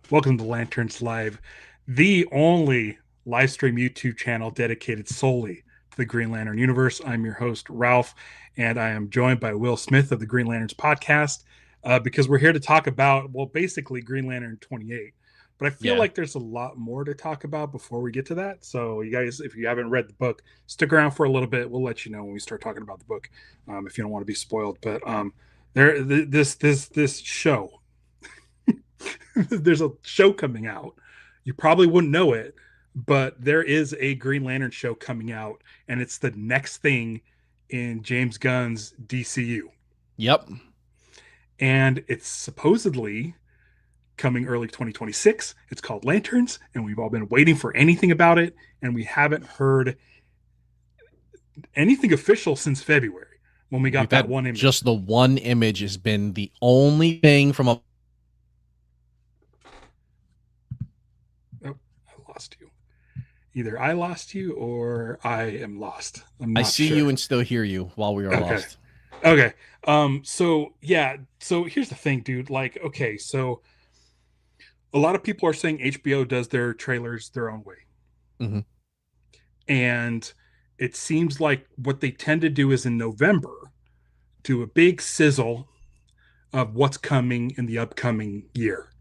Welcome to Lanterns Live, the only live stream YouTube channel dedicated solely to the Green Lantern universe. I'm your host, Ralph, and I am joined by Will Smith of the Green Lanterns podcast because we're here to talk about, well, basically Green Lantern 28. But I feel Yeah. like there's a lot more to talk about before we get to that. So, you guys, if you haven't read the book, stick around for a little bit. We'll let you know when we start talking about the book if you don't want to be spoiled. But this show there's a show coming out. You probably wouldn't know it, but there is a Green Lantern show coming out, and it's the next thing in James Gunn's DCU. Yep. And it's supposedly coming early 2026. It's called Lanterns, and we've all been waiting for anything about it, and we haven't heard anything official since February when we got We've that had one image. just the one image has been the only thing from a. Oh, I lost you. Either I lost you or I am lost. I'm I not see you sure. and still hear you while we are Okay. lost. Okay. So yeah, so here's the thing, dude. Like, okay, so a lot of people are saying HBO does their trailers their own way. Hmm. And it seems like what they tend to do is in November do a big sizzle of what's coming in the upcoming year.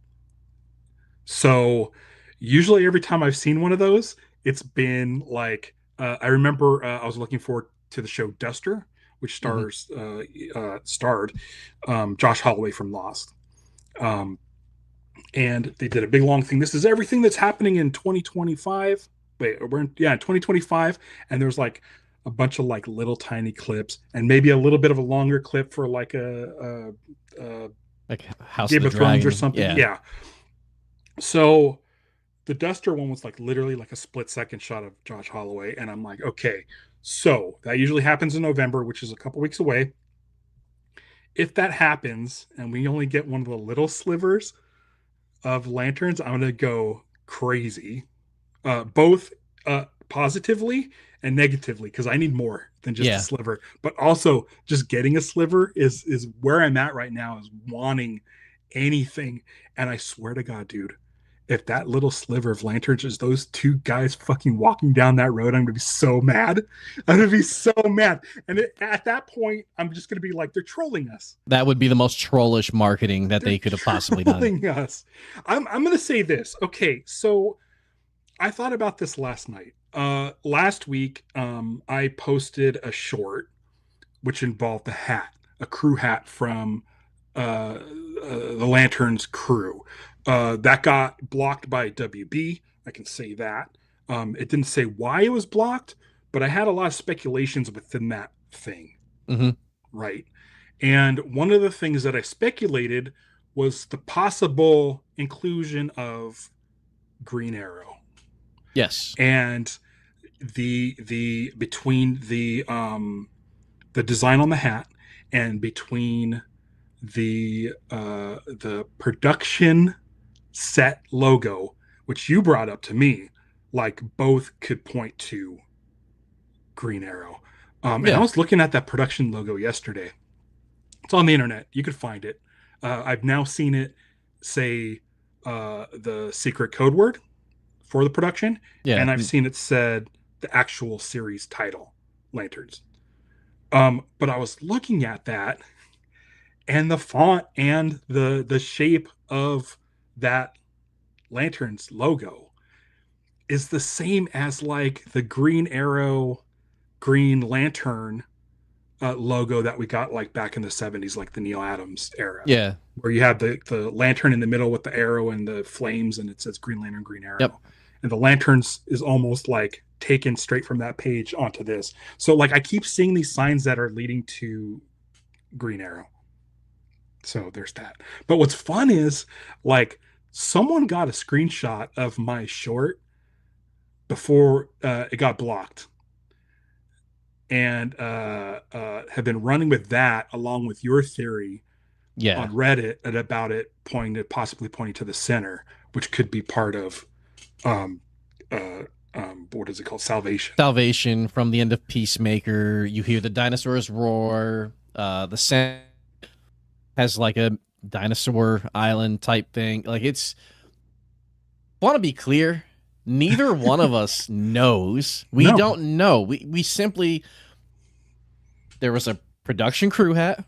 So usually every time I've seen one of those, it's been like I remember I was looking forward to the show Duster, which Hmm. starred Josh Holloway from Lost. Um, and they did a big long thing. This is everything that's happening in 2025. Wait, we're in, yeah, 2025, and there's like a bunch of like little tiny clips, and maybe a little bit of a longer clip for like a Like House of Game the of Thrones or Dragon. something. Yeah. Yeah. So the Duster one was like literally like a split-second shot of Josh Holloway, and I'm like, okay, so that usually happens in November, which is a couple weeks away. If that happens, and we only get one of the little slivers of lanterns, I'm gonna go crazy, both positively and negatively, because I need more than just a Yeah. sliver. But also, just getting a sliver is where I'm at right now. Is wanting anything, and I swear to God, dude, if that little sliver of lanterns is those two guys fucking walking down that road, I'm gonna be so mad. I'm gonna be so mad, and at that point, I'm just gonna be like, they're trolling us. That would be the most trollish marketing that They're they could have possibly done. trolling us. I'm gonna say this. Okay, so I thought about this last night. Last week, I posted a short which involved a hat, a crew hat from the Lanterns crew. That got blocked by WB. I can say that. It didn't say why it was blocked, but I had a lot of speculations within that thing, Hmm. right? And one of the things that I speculated was the possible inclusion of Green Arrow Yes. and the between the design on the hat and between the production set logo, which you brought up to me, like both could point to Green Arrow. And I Yeah. was looking at that production logo yesterday. It's on the internet. You could find it. I've now seen it say the secret code word for the production, Yeah. and I've seen it said the actual series title, Lanterns. But I was looking at that, and the font and the shape of that Lanterns logo is the same as like the Green Arrow, Green Lantern logo that we got like back in the 70s, like the Neil Adams era, Yeah. where you have the lantern in the middle with the arrow and the flames, and it says Green Lantern, Green Yep. Arrow. And the lanterns is almost like taken straight from that page onto this. So like I keep seeing these signs that are leading to Green Arrow. So there's that. But what's fun is like someone got a screenshot of my short before it got blocked and have been running with that along with your theory Yeah. on Reddit and about it pointing to possibly pointing to the center, which could be part of um, uh, what is it called? Salvation. Salvation from the end of Peacemaker. You hear the dinosaurs roar. The sound has like a dinosaur island type thing. Like it's Want to be clear, neither one of us knows. We No. don't know. We simply, there was a production crew hat,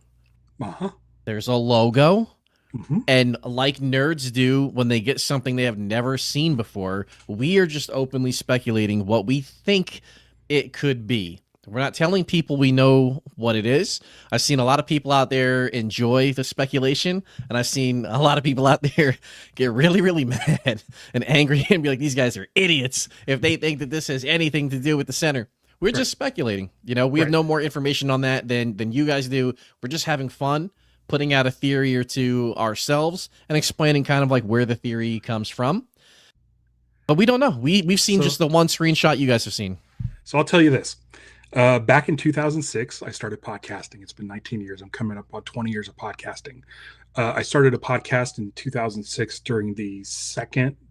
Uh-huh. there's a logo, Hmm. and like nerds do when they get something they have never seen before, we are just openly speculating what we think it could be. We're not telling people we know what it is. I've seen a lot of people out there enjoy the speculation, and I've seen a lot of people out there get really, really mad and angry and be like, these guys are idiots if they think that this has anything to do with the center. We're Right. just speculating. You know, we have Right. no more information on that than you guys do. We're just having fun putting out a theory or two ourselves and explaining kind of like where the theory comes from. But we don't know. We've seen just So the one screenshot you guys have seen. so I'll tell you this. Back in 2006, I started podcasting. It's been 19 years. I'm coming up on 20 years of podcasting. I started a podcast in 2006 during the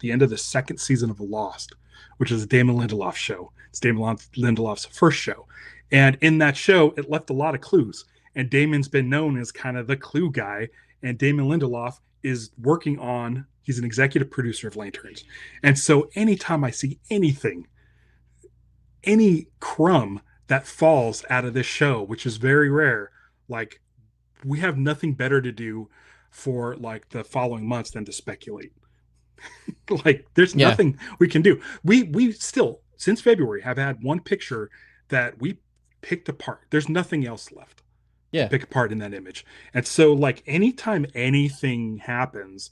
end of the second season of Lost, which is a Damon Lindelof show. It's Damon Lindelof's first show. And in that show, it left a lot of clues. And Damon's been known as kind of the clue guy. And Damon Lindelof is working on, he's an executive producer of Lanterns. And so anytime I see anything, any crumb that falls out of this show, which is very rare, like we have nothing better to do for like the following months than to speculate. Like there's Yeah, nothing we can do. We still since February have had one picture that we picked apart. There's nothing else left to yeah, pick apart in that image. And so like anytime anything happens,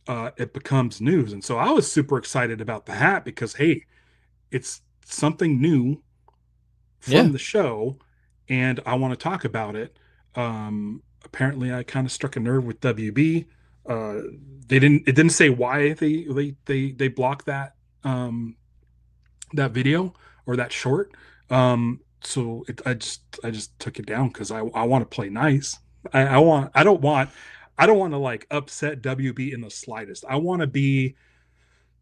it becomes news. And so I was super excited about the hat because hey, it's something new yeah. from the show, and I want to talk about it. Apparently, I kind of struck a nerve with WB. Uh, they didn't. It didn't say why they blocked that video or that short. So I just took it down because I want to play nice. I don't want to like upset WB in the slightest. I want to be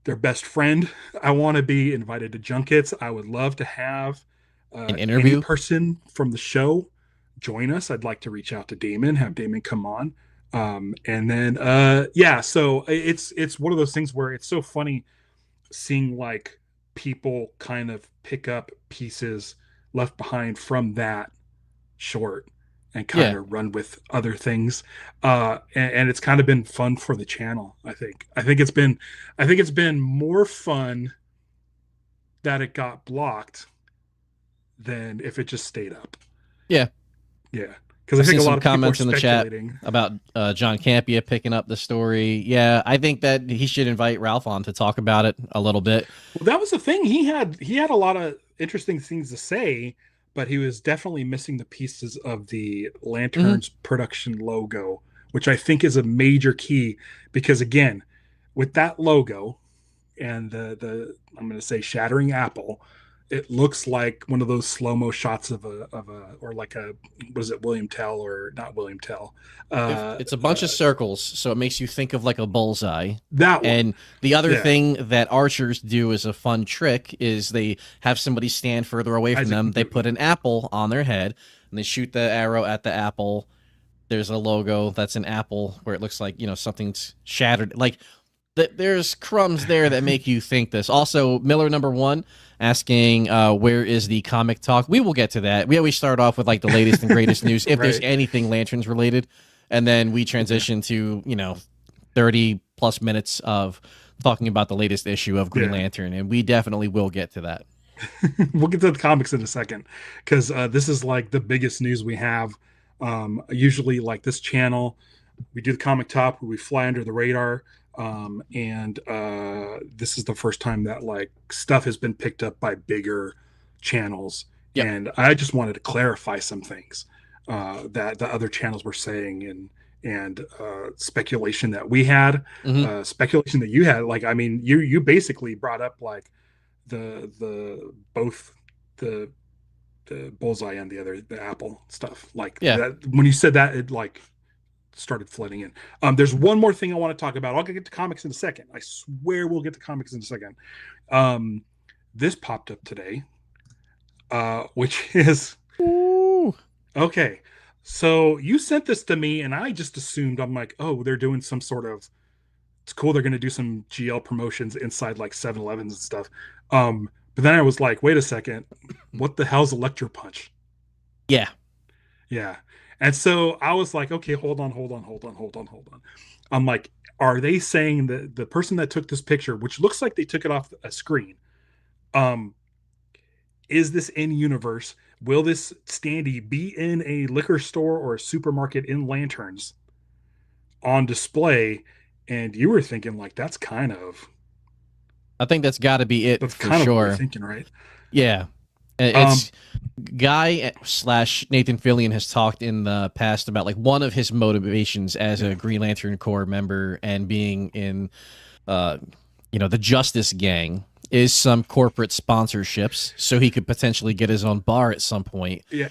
their best friend. I want to be invited to junkets. I would love to have An any interview. person from the show join us. I'd like to reach out to Damon, have Damon come on. And then yeah, so it's one of those things where it's so funny seeing like people kind of pick up pieces left behind from that short and kind Yeah, of run with other things. And it's kind of been fun for the channel. I think it's been more fun that it got blocked than if it just stayed up. yeah. Yeah. Because I I've think seen a some lot of people are comments in the chat speculating. about John Campia picking up the story. Yeah, I think that he should invite Ralph on to talk about it a little bit. Well, that was the thing. He had a lot of interesting things to say, but he was definitely missing the pieces of the Hmm. Lanterns production logo, which I think is a major key because again, with that logo, and the I'm going to say shattering apple, it looks like one of those slow mo shots of a or like a was it William Tell or not William Tell, If uh, it's a bunch of circles, so it makes you think of like a bullseye. that one. And the other Yeah, thing that archers do as a fun trick is they have somebody stand further away from Isaac them. They put Newton. an apple on their head and they shoot the arrow at the apple. There's a logo that's an apple where it looks like, something's shattered. Like there's crumbs there that make you think this. Also, Miller number one asking where is the comic talk. We will get to that. We always start off with like the latest and greatest news if there's Right. anything lanterns related, and then we Yeah. transition to 30 plus minutes of talking about the latest issue of Green Yeah. Lantern, and we definitely will get to that. We'll get to the comics in a second because this is like the biggest news we have. Usually, like this channel, we do the comic top where we fly under the radar. And this is the first time that like stuff has been picked up by bigger channels. Yep. And I just wanted to clarify some things that the other channels were saying and speculation that we had, Hmm. speculation that you had. Like, I mean, you basically brought up like the both the the bullseye and the apple stuff like Yeah. that when you said that it like started flooding in. There's one more thing I want to talk about. I'll get to comics in a second. I swear we'll get to comics in a second. um this popped up today, which is Ooh. okay. So you sent this to me and I just assumed, I'm like, oh, they're doing some sort of it's cool. They're going to do some GL promotions inside like 7-Elevens and stuff. But then I was like, wait a second, what the hell's Electro Punch? Yeah, Yeah. And so I was like, okay, hold on. I'm like, are they saying that the person that took this picture, which looks like they took it off a screen, um, is this in universe? Will this standee be in a liquor store or a supermarket in Lanterns on display? And you were thinking like I think that's got to be it that's for kind of what you're sure. thinking, right? Yeah, Um, it's Guy slash Nathan Fillion has talked in the past about like one of his motivations as yeah, a Green Lantern Corps member and being in, uh, the Justice Gang is some corporate sponsorships, so he could potentially get his own bar at some point. yeah,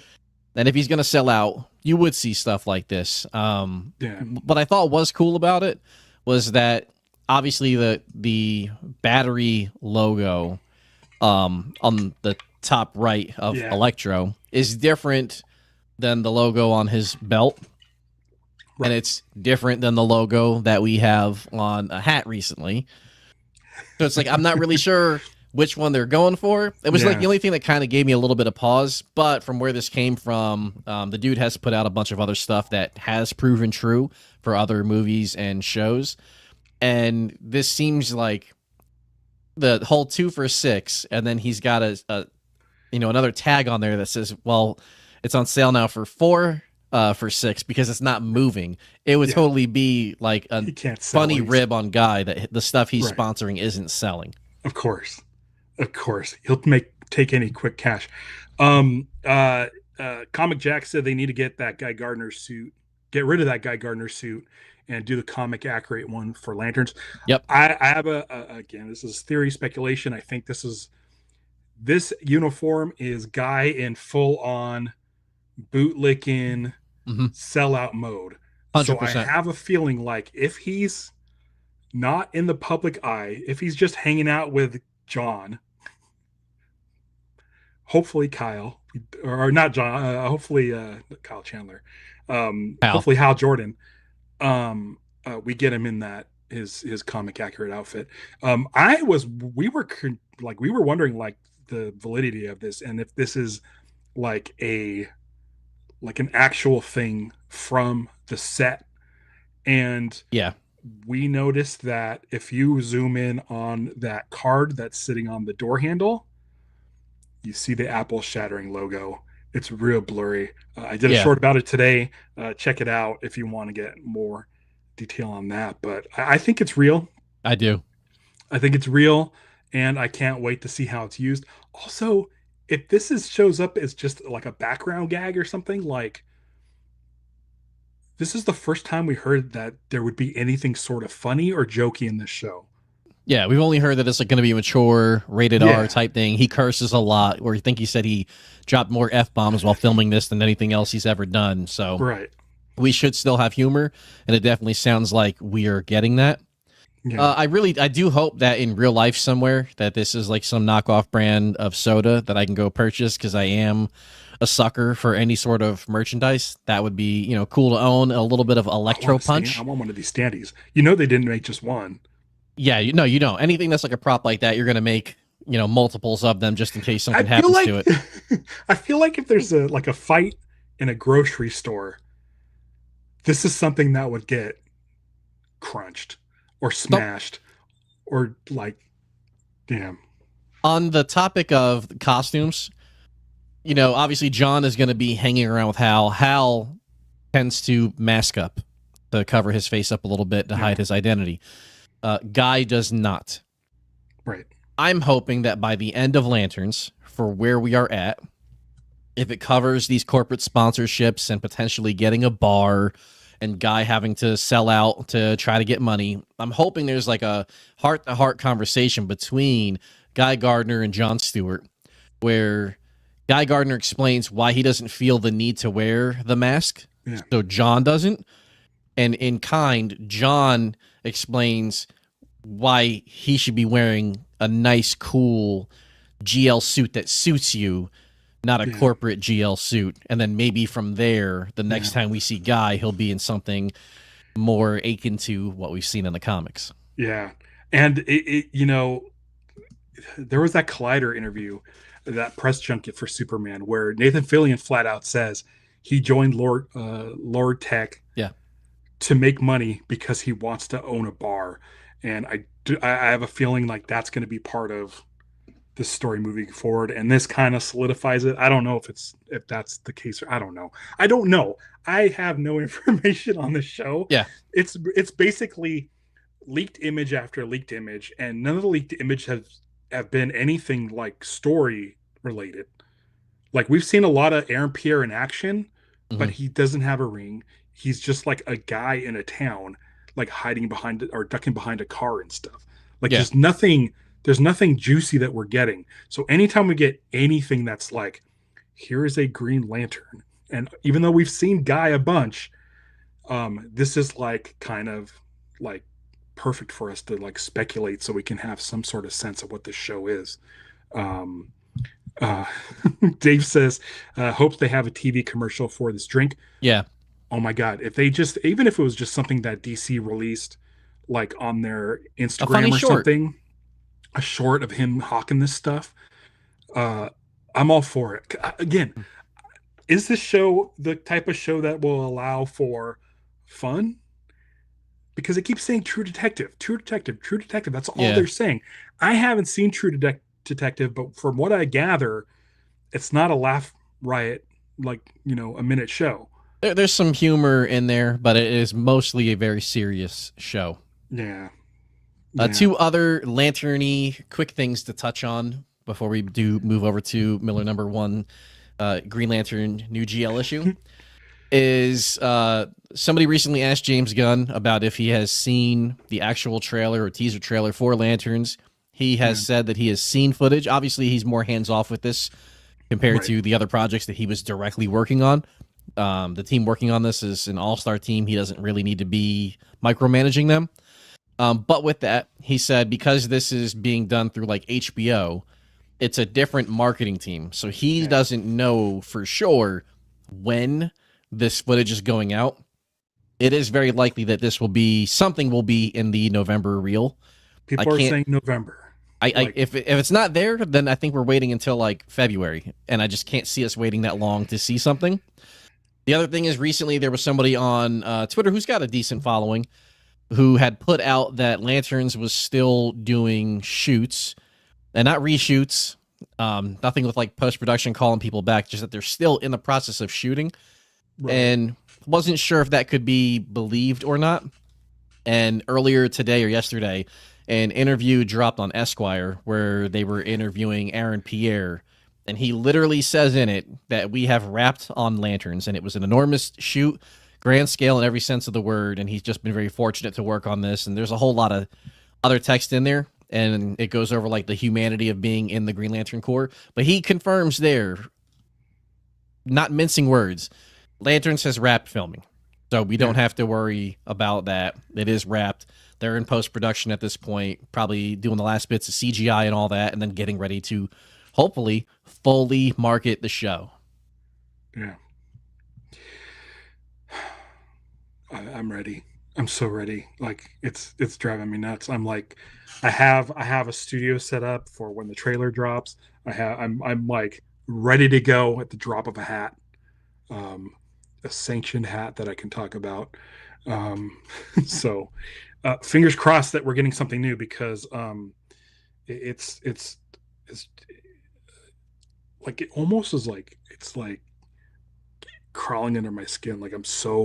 And if he's going to sell out, you would see stuff like this. yeah, What I thought was cool about it was that obviously the battery logo on the top right of yeah. Electro is different than the logo on his belt. And Right. it's different than the logo that we have on a hat recently. So it's like I'm not really sure which one they're going for. It was like Yeah. the only thing that kind of gave me a little bit of pause. But from where this came from, the dude has put out a bunch of other stuff that has proven true for other movies and shows. And this seems like the whole 2 for $6, and then he's got another tag on there that says, "Well, it's on sale now for 4 for $6 because it's not moving." It would Yeah. totally be like a He can't sell funny these. rib on Guy that the stuff he's Right. sponsoring isn't selling. Of course. Of course. He'll take any quick cash. Um uh Comic Jack said they need to get that Guy Gardner suit, get rid of that Guy Gardner suit and do the comic accurate one for Lanterns. Yep. I have again, this is theory speculation. I think this uniform is Guy in full on bootlicking Mm-hmm. sellout mode. So I 100%. have a feeling like if he's not in the public eye, if he's just hanging out with John, hopefully Kyle, or not John, hopefully Kyle Chandler, Pal. hopefully Hal Jordan, we get him in that his comic accurate outfit. I was we were wondering like the validity of this and if this is like an actual thing from the set. And Yeah. we noticed that if you zoom in on that card that's sitting on the door handle, you see the Apple shattering logo. It's real blurry. I did a Yeah. short about it today. Check it out if you want to get more detail on that. But I think it's real. I do. I think it's real, and I can't wait to see how it's used. Also, if shows up as just like a background gag or something, like this is the first time we heard that there would be anything sort of funny or jokey in this show. Yeah, we've only heard that it's like going to be mature, rated R Yeah, type thing. He curses a lot, or I think he said he dropped more F bombs while filming this than anything else he's ever done. So right. we should still have humor, and it definitely sounds like we are getting that. Yeah. I do hope that in real life somewhere that this is like some knockoff brand of soda that I can go purchase because I am a sucker for any sort of merchandise. That would be cool to own. A little bit of Electro I Punch. want one of these standees. You know they didn't make just one. Yeah, you don't. Anything that's like a prop like that, you're gonna make multiples of them just in case I something feel happens like to it. I feel like if there's a fight in a grocery store, this is something that would get crunched or So smashed or like damn. on the topic of costumes, obviously John is going to be hanging around with Hal. Hal tends to mask up to cover his face up a little bit to Yeah, hide his identity. Guy does not. right. I'm hoping that by the end of Lanterns, for where we are at, if it covers these corporate sponsorships and potentially getting a bar and Guy having to sell out to try to get money, I'm hoping there's like a heart-to-heart conversation between Guy Gardner and Jon Stewart where Guy Gardner explains why he doesn't feel the need to wear the mask, Yeah. so John doesn't. And in kind, John explains why he should be wearing a nice, cool GL suit that suits you, not a Yeah. corporate GL suit. And then maybe from there, the next Yeah. time we see Guy, he'll be in something more akin to what we've seen in the comics. Yeah. And there was that Collider interview, that press junket for Superman, where Nathan Fillion flat out says he joined Lord Tech Yeah. to make money because he wants to own a bar, and I have a feeling like that's going to be part of this story moving forward, and this kind of solidifies it. I don't know if that's the case, or I don't know. I don't know. I have no information on the show. Yeah. It's basically leaked image after leaked image, and none of the leaked image have been anything like story related. Like, we've seen a lot of Aaron Pierre in action, but Hmm. he doesn't have a ring. He's just like a guy in a town, like hiding behind it or ducking behind a car and stuff. Like, Yeah. there's nothing juicy that we're getting. So anytime we get anything that's like, here is a Green Lantern, and even though we've seen Guy a bunch, this is like kind of like perfect for us to like speculate so we can have some sort of sense of what the show is. Um, uh, Dave says, hopes they have a TV commercial for this drink. Yeah. Oh my God. If they just, even if it was just something that DC released, like on their A funny Instagram or short. something, a short of him hawking this stuff, uh, I'm all for it. Again, is this show the type of show that will allow for fun? Because it keeps saying True Detective, True Detective, True Detective. That's all Yeah. they're saying. I haven't seen Detective, but from what I gather, it's not a laugh riot like a minute show. There's some humor in there, but it is mostly a very serious show. Yeah, yeah, Two other lanterny quick things to touch on before we do move over to Miller number one, Green Lantern new GL issue. Is somebody recently asked James Gunn about if he has seen the actual trailer or teaser trailer for Lanterns. He has yeah. said that he has seen footage. Obviously, he's more hands off with this compared Right. to the other projects that he was directly working on. The team working on this is an all-star team. He doesn't really need to be micromanaging them. But with that, he said because this is being done through like HBO, it's a different marketing team. So he Yeah. doesn't know for sure when this footage is going out. It is very likely that this will be something will be in the November reel. I People are can't saying November. I Like, if it's not there, then I think we're waiting until like February, and I just can't see us waiting that long to see something. The other thing is recently there was somebody on Twitter who's got a decent following who had put out that Lanterns was still doing shoots and not reshoots, nothing with like post production calling people back, just that they're still in the process of shooting, right. and wasn't sure if that could be believed or not. And earlier today or yesterday, an interview dropped on Esquire where they were interviewing Aaron Pierre. And he literally says in it that we have wrapped on Lanterns, and it was an enormous shoot, grand scale in every sense of the word. And he's just been very fortunate to work on this. And there's a whole lot of other text in there, and it goes over like the humanity of being in the Green Lantern Corps. But he confirms there, not mincing words, Lanterns has wrapped filming. So we don't Yeah. have to worry about that. It is wrapped. They're in post production at this point, probably doing the last bits of CGI and all that, and then getting ready to hopefully fully market the show. Yeah. I'm ready. I'm so ready. Like, it's driving me nuts. I'm like, I have a studio set up for when the trailer drops. I'm like ready to go at the drop of a hat. Um, a sanctioned hat that I can talk about. Um, so fingers crossed that we're getting something new, because it's like, it almost is like it's like crawling under my skin. Like, I'm so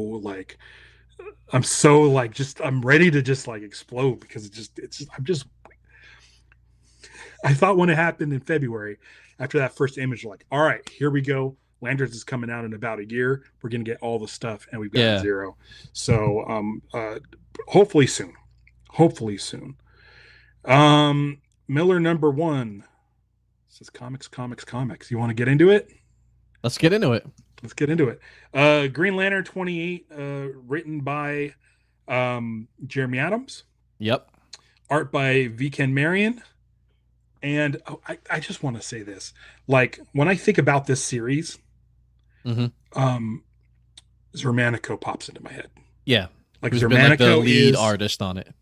like just I'm ready to just like explode, because I thought when it happened in February, after that first image, like, all right, here we go. Lanterns is coming out in about a year. We're gonna get all the stuff, and we've gotten Yeah. zero. So hopefully soon. Hopefully soon. Miller number one says comics, comics, comics. You want to get into it? Let's get into it. Let's get into it. Green Lantern 28, written by Jeremy Adams, Yep. art by V. Ken Marion. And I just want to say this. Like, when I think about this series, Mm-hmm. um, Zermanico pops into my head. Yeah. Like, Who's been like the Zermanico lead is artist on it.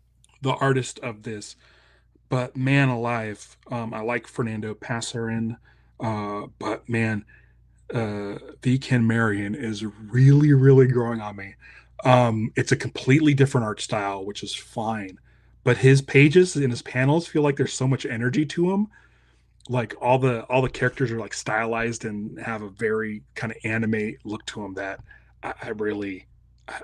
the artist of this. But man alive, I like Fernando Passarin, but man, the Ken Marion is really, really growing on me. It's a completely different art style, which is fine. But his pages and his panels feel like there's so much energy to them. Like all the characters are like stylized and have a very kind of anime look to them that I really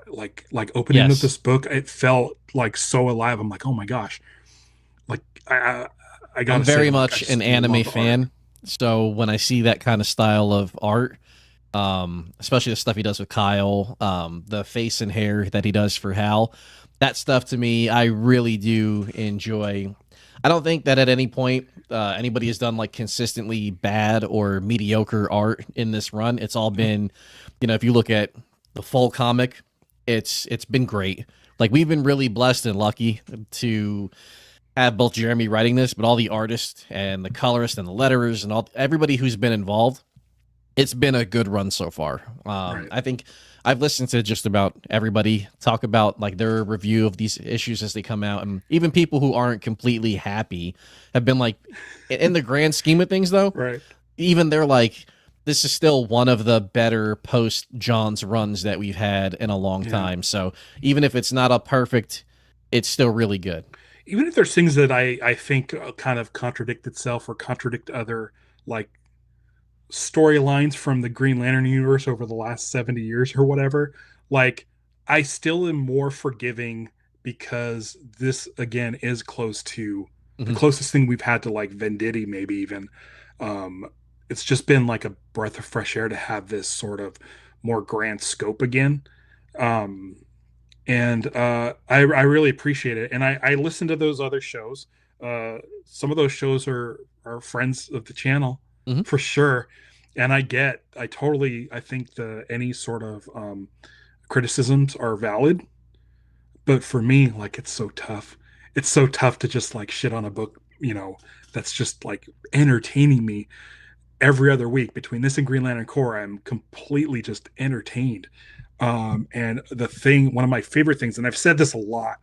like opening up Yes. this book. It felt like so alive. I'm like, oh my gosh, like I I'm gotta say, very like I much an just anime love the art. fan. So when I see that kind of style of art, especially the stuff he does with Kyle, the face and hair that he does for Hal, that stuff to me, I really do enjoy. I don't think that at any point anybody has done like consistently bad or mediocre art in this run. It's all been, if you look at the full comic, it's been great. Like we've been really blessed and lucky to have both Jeremy writing this, but all the artists and the colorists and the letterers and all everybody who's been involved, it's been a good run so far. Right. I think I've listened to just about everybody talk about like their review of these issues as they come out, and even people who aren't completely happy have been like, in the grand scheme of things, though, Right. even they're like, this is still one of the better post John's runs that we've had in a long Yeah. time. So even if it's not a perfect, it's still really good. Even if there's things that I think kind of contradict itself or contradict other like storylines from the Green Lantern universe over the last 70 years or whatever, like I still am more forgiving because this again is close to the Mhm. closest thing we've had to like Venditti, maybe even. Um, it's just been like a breath of fresh air to have this sort of more grand scope again. Um, and I really appreciate it. And I listen to those other shows. Some of those shows are friends of the channel Mhm. for sure. And I think the any sort of criticisms are valid. But for me, like it's so tough. It's so tough to just like shit on a book, that's just like entertaining me every other week. Between this and Green Lantern Corps, I'm completely just entertained. And one of my favorite things, and I've said this a lot,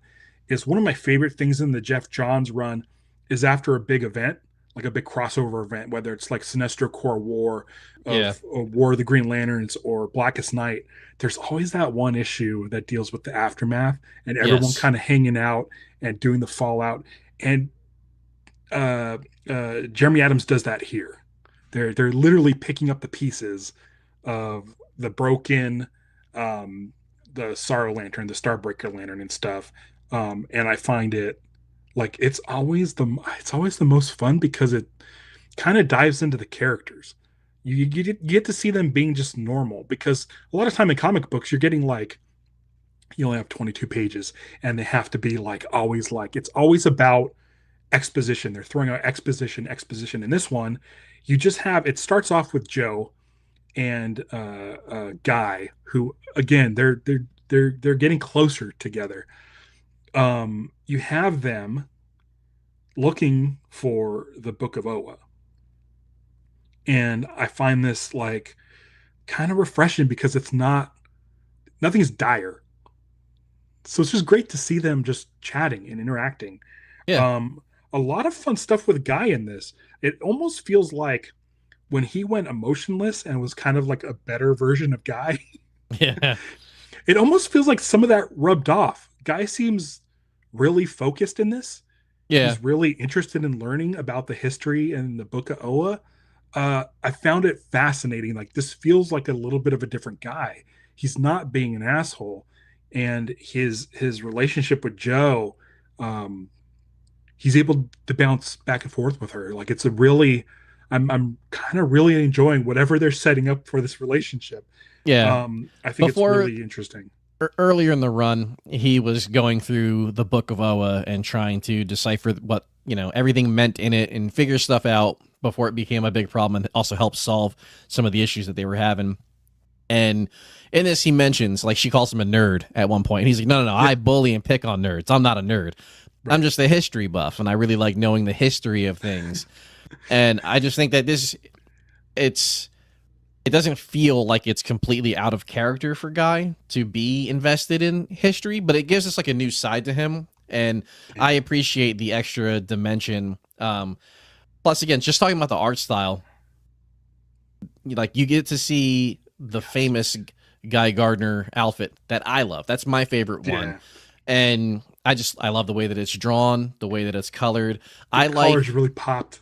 is one of my favorite things in the Jeff Johns run is after a big event, like a big crossover event, whether it's like Sinestro Corps War Yeah. of War of the Green Lanterns or Blackest Night. There's always that one issue that deals with the aftermath and everyone Yes. kind of hanging out and doing the fallout. And Jeremy Adams does that here. They're literally picking up the pieces of the broken, um, the Sorrow Lantern, the Starbreaker Lantern, and stuff. And I find it like it's always the most fun because it kind of dives into the characters. You get to see them being just normal because a lot of time in comic books you're getting like you only have 22 pages and they have to be like it's always about exposition. They're throwing out exposition, exposition. In this one, you just have it starts off with Joe and Guy, who again they're getting closer together. You have them looking for the Book of Oa, and I find this like kind of refreshing because it's nothing's dire. So it's just great to see them just chatting and interacting. Yeah. Um, a lot of fun stuff with Guy in this. It almost feels like when he went emotionless and was kind of like a better version of Guy, Yeah. it almost feels like some of that rubbed off. Guy seems really focused in this. Yeah. He's really interested in learning about the history and the Book of Oa. I found it fascinating. Like this feels like a little bit of a different guy. He's not being an asshole, and his relationship with Joe, um, he's able to bounce back and forth with her. Like it's a really, I'm kind of really enjoying whatever they're setting up for this relationship. Yeah. I think it's Before really interesting. earlier in the run, he was going through the Book of Oa and trying to decipher what, everything meant in it and figure stuff out before it became a big problem and also help solve some of the issues that they were having. And in this, he mentions, like, she calls him a nerd at one point. And he's like, no, no, no, I Yep. bully and pick on nerds. I'm not a nerd. I'm Right. just a history buff. And I really like knowing the history of things. And I just think that it's, it doesn't feel like it's completely out of character for Guy to be invested in history, but it gives us like a new side to him And Yeah. I appreciate the extra dimension. Plus, again, just talking about the art style, like you get to see the Yes. famous Guy Gardner outfit that I love. That's my favorite one. Yeah. And I love the way that it's drawn, the way that it's colored. The I colors like really popped.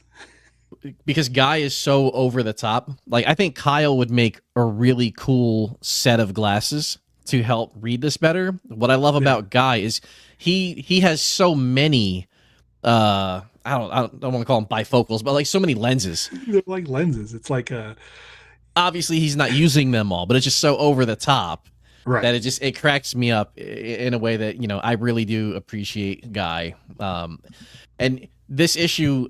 because Guy is so over the top. Like I think Kyle would make a really cool set of glasses to help read this better. What I love Yeah. about Guy is he has so many I don't want to call them bifocals, but like so many lenses. They're like lenses. It's like a Obviously he's not using them all, but it's just so over the top that right. it cracks me up in a way that, you know, I really do appreciate Guy. And this issue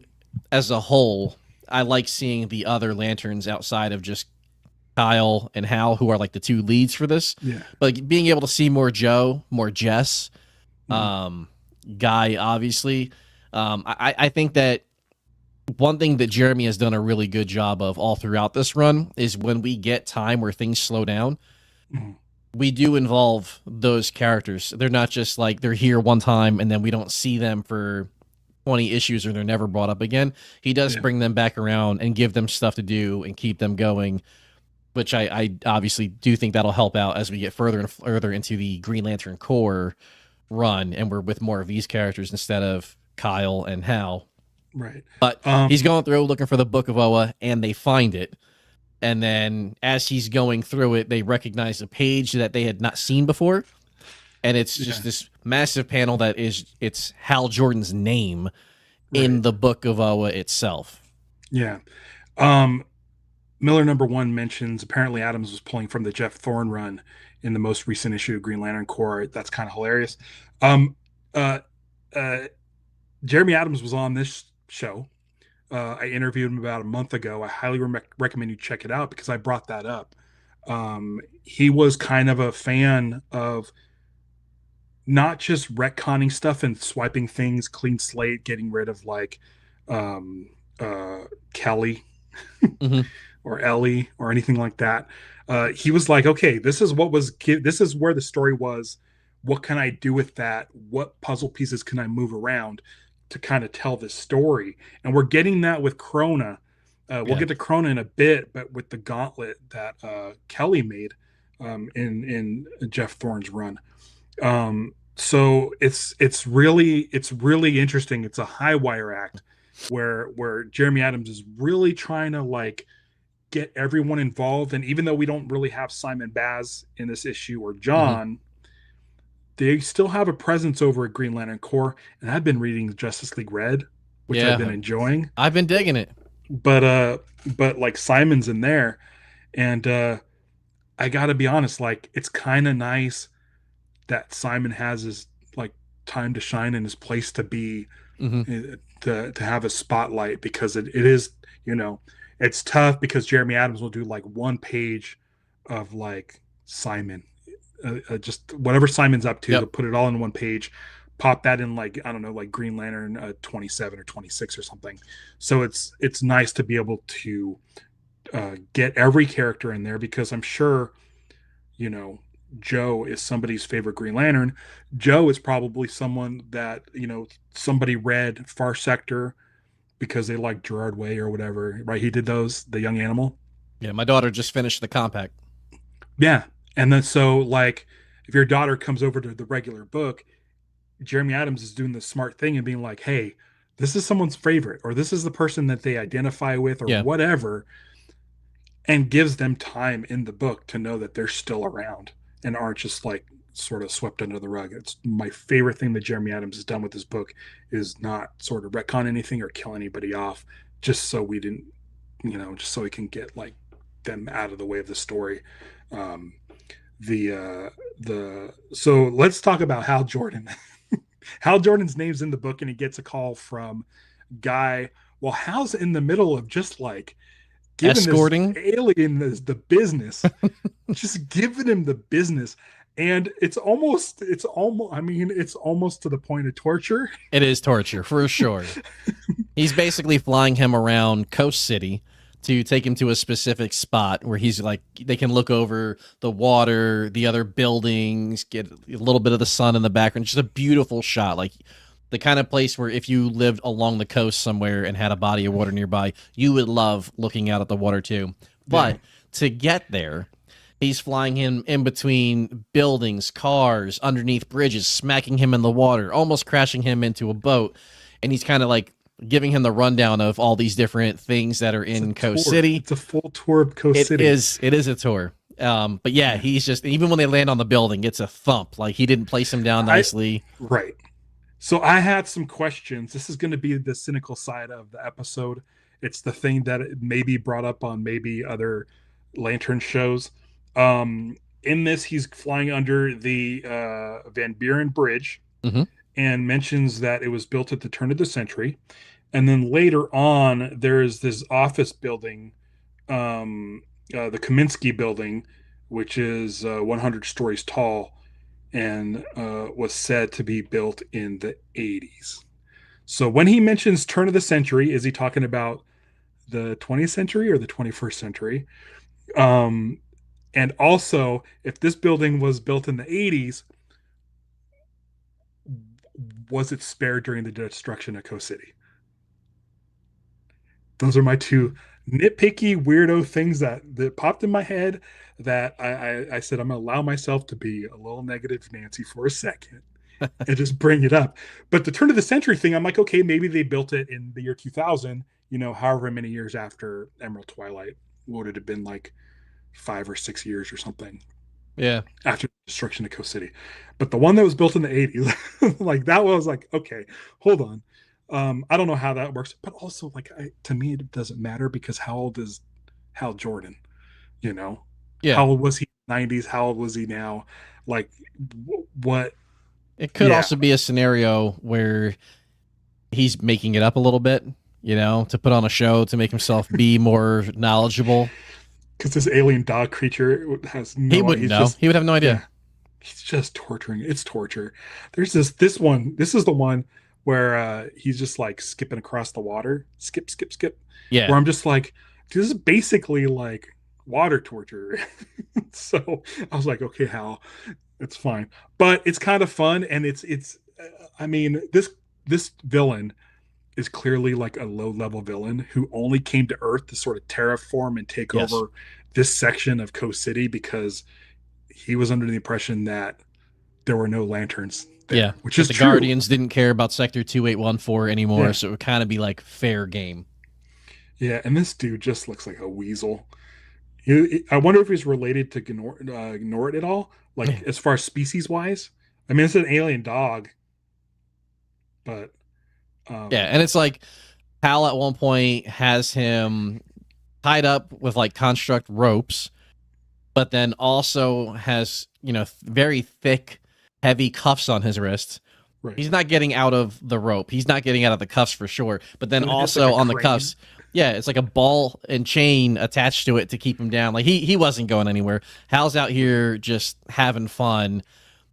as a whole, I like seeing the other lanterns outside of just Kyle and Hal, who are like the two leads for this. Yeah. But being able to see more Joe, more Jess, Mhm. um, Guy, obviously. I think that one thing that Jeremy has done a really good job of all throughout this run is when we get time where things slow down, Mhm. we do involve those characters. They're not just like they're here one time and then we don't see them for 20 issues or they're never brought up again. He does Yeah. bring them back around and give them stuff to do and keep them going, which I obviously do think that'll help out as we get further and further into the Green Lantern Corps run and we're with more of these characters instead of Kyle and Hal. Right. But Um. he's going through looking for the Book of Oa and they find it. And then as he's going through it, they recognize a page that they had not seen before. And it's just Yeah. this massive panel that it's Hal Jordan's name in Right. the Book of Oa itself. Yeah. Um. Miller number one mentions apparently Adams was pulling from the Jeff Thorne run in the most recent issue of Green Lantern Corps. That's kind of hilarious. Um. Uh. Uh. Jeremy Adams was on this show. I interviewed him about a month ago. I highly recommend you check it out because I brought that up. He was kind of a fan of not just retconning stuff and swiping things clean slate, getting rid of like um, Kelly Mm-hmm. or Ellie or anything like that. He was like, okay, this is what was, this is where the story was. What can I do with that? What puzzle pieces can I move around to kind of tell this story? And we're getting that with Krona. We'll Yeah. get to Krona in a bit, but with the gauntlet that Kelly made in Jeff Thorne's run. So it's really interesting. It's a high wire act where Jeremy Adams is really trying to like get everyone involved. And even though we don't really have Simon Baz in this issue or Mm-hmm. John, they still have a presence over at Green Lantern Corps. And I've been reading Justice League Red, which I've been Yeah. enjoying. I've been digging it. But like Simon's in there, and I gotta be honest, like it's kind of nice that Simon has his like time to shine and his place to be, Mm-hmm. to have a spotlight, because it is, you know, it's tough because Jeremy Adams will do like one page of like Simon, just whatever Simon's up to, Yep. to put it all in one page, pop that in like, I don't know, like Green Lantern 27 or 26 or something. So it's nice to be able to get every character in there, because I'm sure, you know, Joe is somebody's favorite Green Lantern. Joe is probably someone that, you know, somebody read Far Sector because they like Gerard Way or whatever, right? He did those, the Young Animal. Yeah. My daughter just finished the compact. Yeah. And then so like if your daughter comes over to the regular book, Jeremy Adams is doing the smart thing and being like, hey, this is someone's favorite, or this is the person that they identify with, or Yeah. whatever, and gives them time in the book to know that they're still around and aren't just like sort of swept under the rug. It's my favorite thing that Jeremy Adams has done with this book, is not sort of retcon anything or kill anybody off just so we didn't, you know, just so we can get like them out of the way of the story. Um, the so let's talk about Hal Jordan. Hal Jordan's name's in the book and he gets a call from Guy. Well, Hal's in the middle of just like giving this Escorting. alien the business, just giving him the business. And I mean, it's almost to the point of torture. It is torture for sure. He's basically flying him around Coast City to take him to a specific spot where he's like they can look over the water, the other buildings, get a little bit of the sun in the background. Just a beautiful shot, like the kind of place where if you lived along the coast somewhere and had a body of water nearby, you would love looking out at the water too. Yeah. But to get there, he's flying him in between buildings, cars, underneath bridges, smacking him in the water, almost crashing him into a boat. And he's kind of like giving him the rundown of all these different things that are It's a in Coast tour. City. It's a full tour of Coast It City. is it is a tour. But yeah, Yeah. he's just even when they land on the building, it's a thump. Like he didn't place him down I nicely. right. So I had some questions. This is going to be the cynical side of the episode. It's the thing that it may be brought up on maybe other Lantern shows. In this, he's flying under the Van Buren Bridge Hmm. and mentions that it was built at the turn of the century. And then later on, there is this office building, the Kaminsky building, which is 100 stories tall and was said to be built in the 80s. So when he mentions turn of the century, is he talking about the 20th century or the 21st century? Um, and also, if this building was built in the 80s, was it spared during the destruction of Coast City? Those are my two nitpicky weirdo things that popped in my head that I said I'm gonna allow myself to be a little negative Nancy for a second and just bring it up. But the turn of the century thing, I'm like, okay, maybe they built it in the year 2000, however many years after Emerald Twilight. Would it have been like 5 or 6 years or something Yeah. after the destruction of Coast City? But the one that was built in the 80s, like that was like, okay, hold on. I don't know how that works, but also like to me it doesn't matter because how old is Hal Jordan? You know, Yeah. how old was he in the 90s? How old was he now? Like, what? It could Yeah, also be a scenario where he's making it up a little bit, to put on a show to make himself be more knowledgeable. because this alien dog creature has He no. wouldn't He's know. just He would have no idea. yeah. He's just torturing. It's torture. There's this one. This is the one where he's just like skipping across the water, skip, skip, skip. Yeah. Where I'm just like, this is basically like water torture. So I was like, okay, Hal, it's fine, but it's kind of fun, and it's. I mean, this villain is clearly like a low level villain who only came to Earth to sort of terraform and take Yes. over this section of Coast City because he was under the impression that there were no lanterns Yeah. there, which That is the true. Guardians didn't care about Sector 2814 anymore, Yeah. so it would kind of be like fair game. Yeah. And this dude just looks like a weasel. I wonder if he's related to Gnort at all, like Yeah. as far as species wise. I mean, it's an alien dog, but Yeah. um, And it's like Hal at one point has him tied up with like construct ropes, but then also has, very thick, heavy cuffs on his wrists. right. He's not getting out of the rope. He's not getting out of the cuffs for sure. But then And it's like also a on the crane. cuffs, yeah, it's like a ball and chain attached to it to keep him down. Like he wasn't going anywhere. Hal's out here just having fun.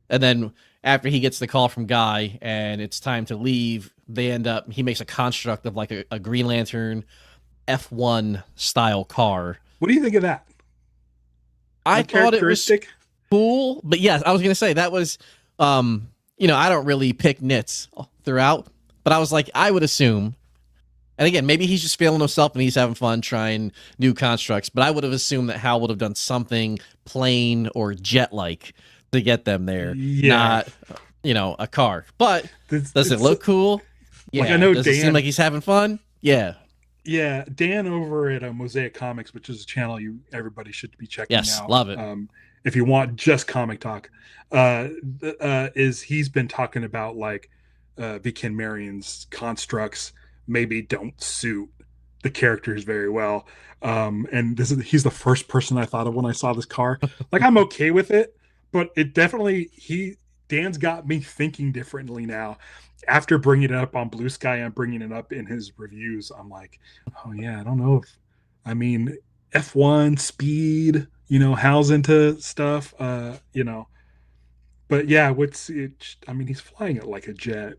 And then after he gets the call from Guy and it's time to leave, he makes a construct of like a Green Lantern F1 style car. What do you think of that? I thought it was Uncharacteristic. cool, but yes, I was gonna say that was, I don't really pick nits throughout, but I was like, I would assume, and again, maybe he's just feeling himself and he's having fun trying new constructs, but I would have assumed that Hal would have done something plane or jet like to get them there, Yeah. not, a car. But does it It's look cool? like I Yeah. know Does it seem Dan. like he's having fun? Yeah. Yeah, Dan over at Mosaic Comics, which is a channel everybody should be checking Yes. out. Love it. If you want just comic talk, is he's been talking about like Viken Marion's constructs maybe don't suit the characters very well. And he's the first person I thought of when I saw this car. Like I'm okay with it, but it definitely Dan's got me thinking differently now. After bringing it up on Blue Sky and bringing it up in his reviews, I'm like, oh yeah, I don't know if, I mean, F1 speed, Hal's into stuff, but yeah, what's it? I mean, he's flying it like a jet.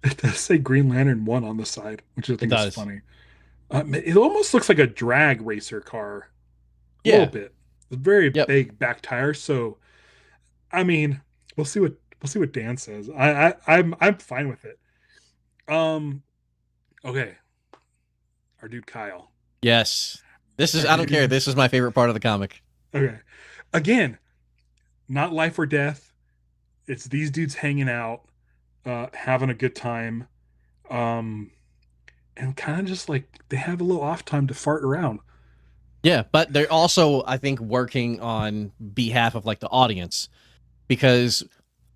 It does say Green Lantern 1 on the side, which I It think is does. funny. It almost looks like a drag racer car, a little Yeah. bit. Very Yep. big back tires. So I mean, we'll see what Dan says. I'm fine with it. Um. Okay, our dude Kyle. Yes. This is Our I don't care. dude. This is my favorite part of the comic. Okay. Again, not life or death. It's these dudes hanging out, having a good time, um, and kind of just like they have a little off time to fart around. Yeah, but they're also, I think, working on behalf of like the audience because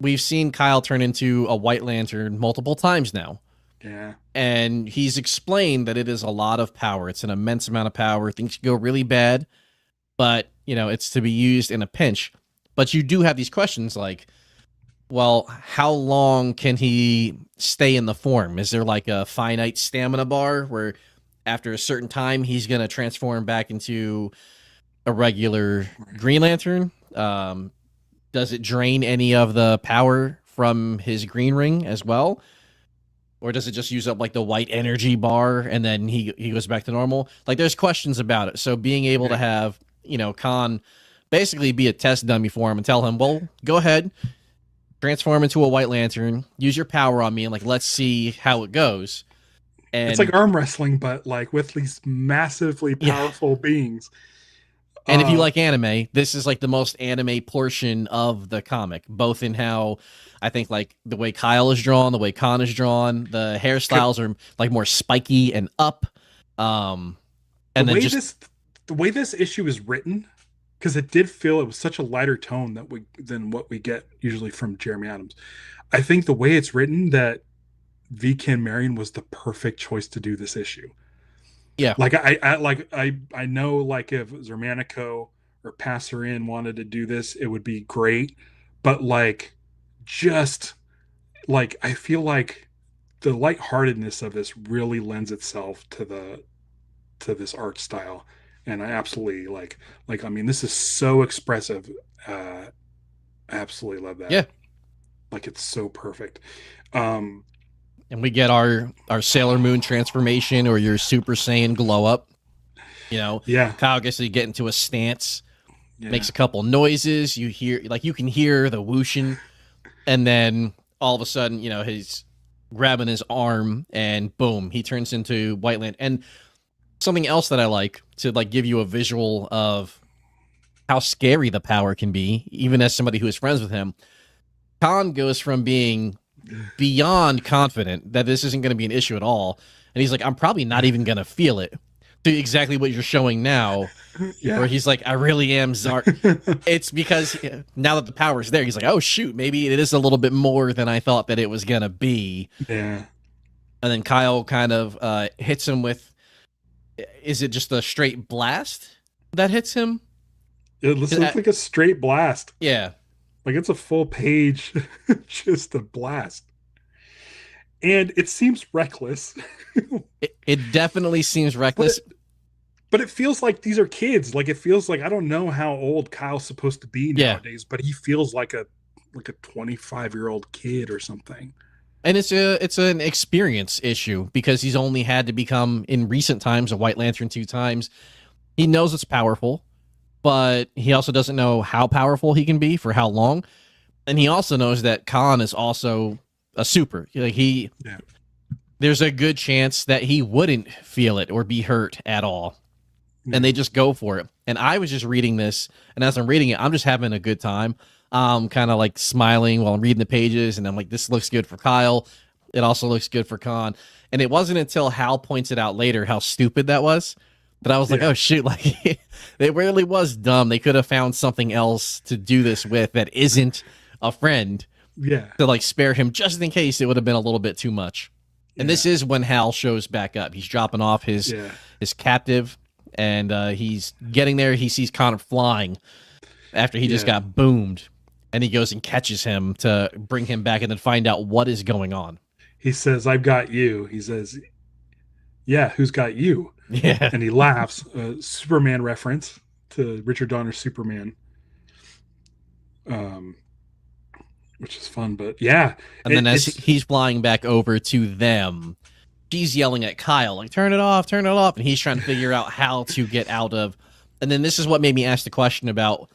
we've seen Kyle turn into a White Lantern multiple times now. Yeah. And he's explained that it is a lot of power. It's an immense amount of power. Things can go really bad, but it's to be used in a pinch. But you do have these questions like, well, how long can he stay in the form? Is there like a finite stamina bar where after a certain time he's going to transform back into a regular Green Lantern? Does it drain any of the power from his green ring as well? Or does it just use up like the white energy bar and then he goes back to normal? Like there's questions about it. So being able to Yeah. have, Khan basically be a test dummy for him and tell him, well, go ahead, transform into a White Lantern, use your power on me, and like let's see how it goes. It's like And arm wrestling, but like with these massively yeah, powerful beings. and if you Uh, like anime, this is like the most anime portion of the comic, both in how I think like the way Kyle is drawn, the way Khan is drawn, the hairstyles are like more spiky and up. Um, the and then way just this the way this issue is written, because it did feel it was such a lighter tone that we than what we get usually from Jeremy Adams. I think the way it's written that V. Ken Marion was the perfect choice to do this issue. yeah, Like I know like if Zermanico or Passerin wanted to do this, it would be great. But like just like I feel like the lightheartedness of this really lends itself to this art style. And I absolutely like I mean this is so expressive. I absolutely love that. yeah. Like it's so perfect. Um And we get our Sailor Moon transformation or your Super Saiyan glow up. yeah, Kyle gets to get into a stance, yeah. makes a couple noises. You can hear the whooshing, and then all of a sudden, he's grabbing his arm, and boom, he turns into White Lantern. And something else that I like to like give you a visual of how scary the power can be, even as somebody who is friends with him. Khan goes from being beyond confident that this isn't going to be an issue at all, and he's like, "I'm probably not even going to feel it." To exactly what you're showing now, where Yeah. he's like, "I really am Zar." It's because now that the power's there, he's like, "Oh shoot, maybe it is a little bit more than I thought that it was gonna be." Yeah. And then Kyle kind of hits him with, "Is it just a straight blast that hits him?" It looks like a straight blast. Yeah, Like it's a full page, just a blast. And it seems reckless, it definitely seems but reckless. but it feels like these are kids. Like it feels like I don't know how old Kyle's supposed to be Yeah, nowadays, but he feels like a 25-year-old kid or something. and it's an experience issue because he's only had to become in recent times a White Lantern 2 times. He knows it's powerful, but he also doesn't know how powerful he can be for how long. And he also knows that Khan is also a super. Like Yeah. there's a good chance that he wouldn't feel it or be hurt at all. And Yeah. they just go for it. And I was just reading this, and as I'm reading it, I'm just having a good time. Kind of like smiling while I'm reading the pages, and I'm like, this looks good for Kyle. It also looks good for Khan. And it wasn't until Hal pointed out later how stupid that was that I was like, Yeah. oh shoot, like it really was dumb. They could have found something else to do this with that isn't a friend Yeah. to like spare him just in case it would have been a little bit too much. And this Yeah. is when Hal shows back up. He's dropping off Yeah. his captive, and he's getting there. He sees Connor flying after he just Yeah. got boomed, and he goes and catches him to bring him back and then find out what is going on. He says, "I've got you." He says, "Yeah, who's got you?" Yeah. And he laughs. Superman reference to Richard Donner's Superman, um, which is fun. But yeah, And then as it's he's flying back over to them, she's yelling at Kyle, like, turn it off. And he's trying to figure out how to get out of. And then this is what made me ask the question about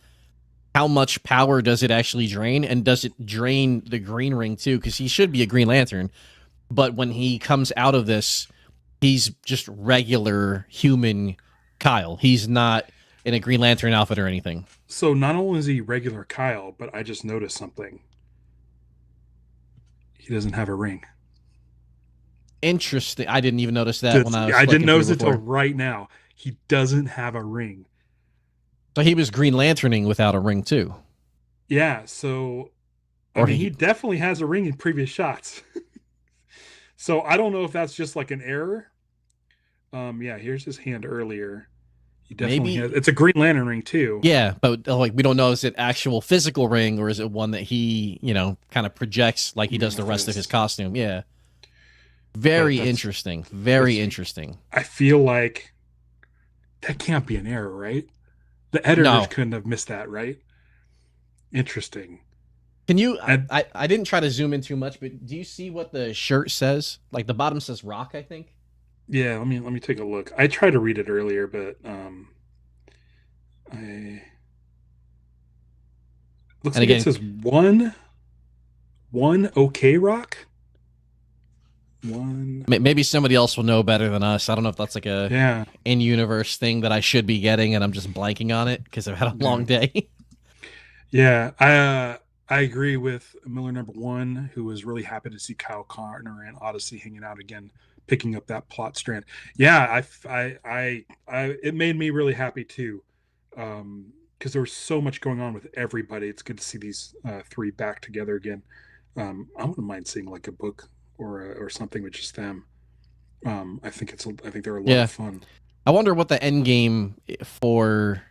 how much power does it actually drain? And does it drain the Green Ring too? Because he should be a Green Lantern. But when he comes out of this, he's just regular human Kyle. He's not in a Green Lantern outfit or anything. So not only is he regular Kyle, but I just noticed something. He doesn't have a ring. Interesting. I didn't even notice that when Just, I was I didn't flicking through notice it till before. right now. He doesn't have a ring. So he was Green Lanterning without a ring too, Yeah, so I or mean, he he definitely has a ring in previous shots. So I don't know if that's just like an error. Yeah, here's his hand earlier. He definitely has. maybe. It's a Green Lantern ring too. Yeah, but like we don't know, is it actual physical ring or is it one that he kind of projects like he does the rest of his Manifest. costume? Yeah, But very that's interesting. Very that's. interesting. I feel like that can't be an error, right? The editors No, couldn't have missed that, right? Interesting. can you? And I didn't try to zoom in too much, but do you see what the shirt says? Like the bottom says rock, I think. yeah, let me take a look. I tried to read it earlier, but I looks And like it again, says one okay rock. One maybe somebody else will know better than us. I don't know if that's like a yeah, in-universe thing that I should be getting, and I'm just blanking on it because I've had a long yeah. day. Yeah, I agree with Miller number one, who was really happy to see Kyle Connor and Odyssey hanging out again, picking up that plot strand. Yeah, it made me really happy too, because there was so much going on with everybody. It's good to see these three back together again. I wouldn't mind seeing like a book or something with just them. I think they're a lot of Yeah, fun. I wonder what the end game for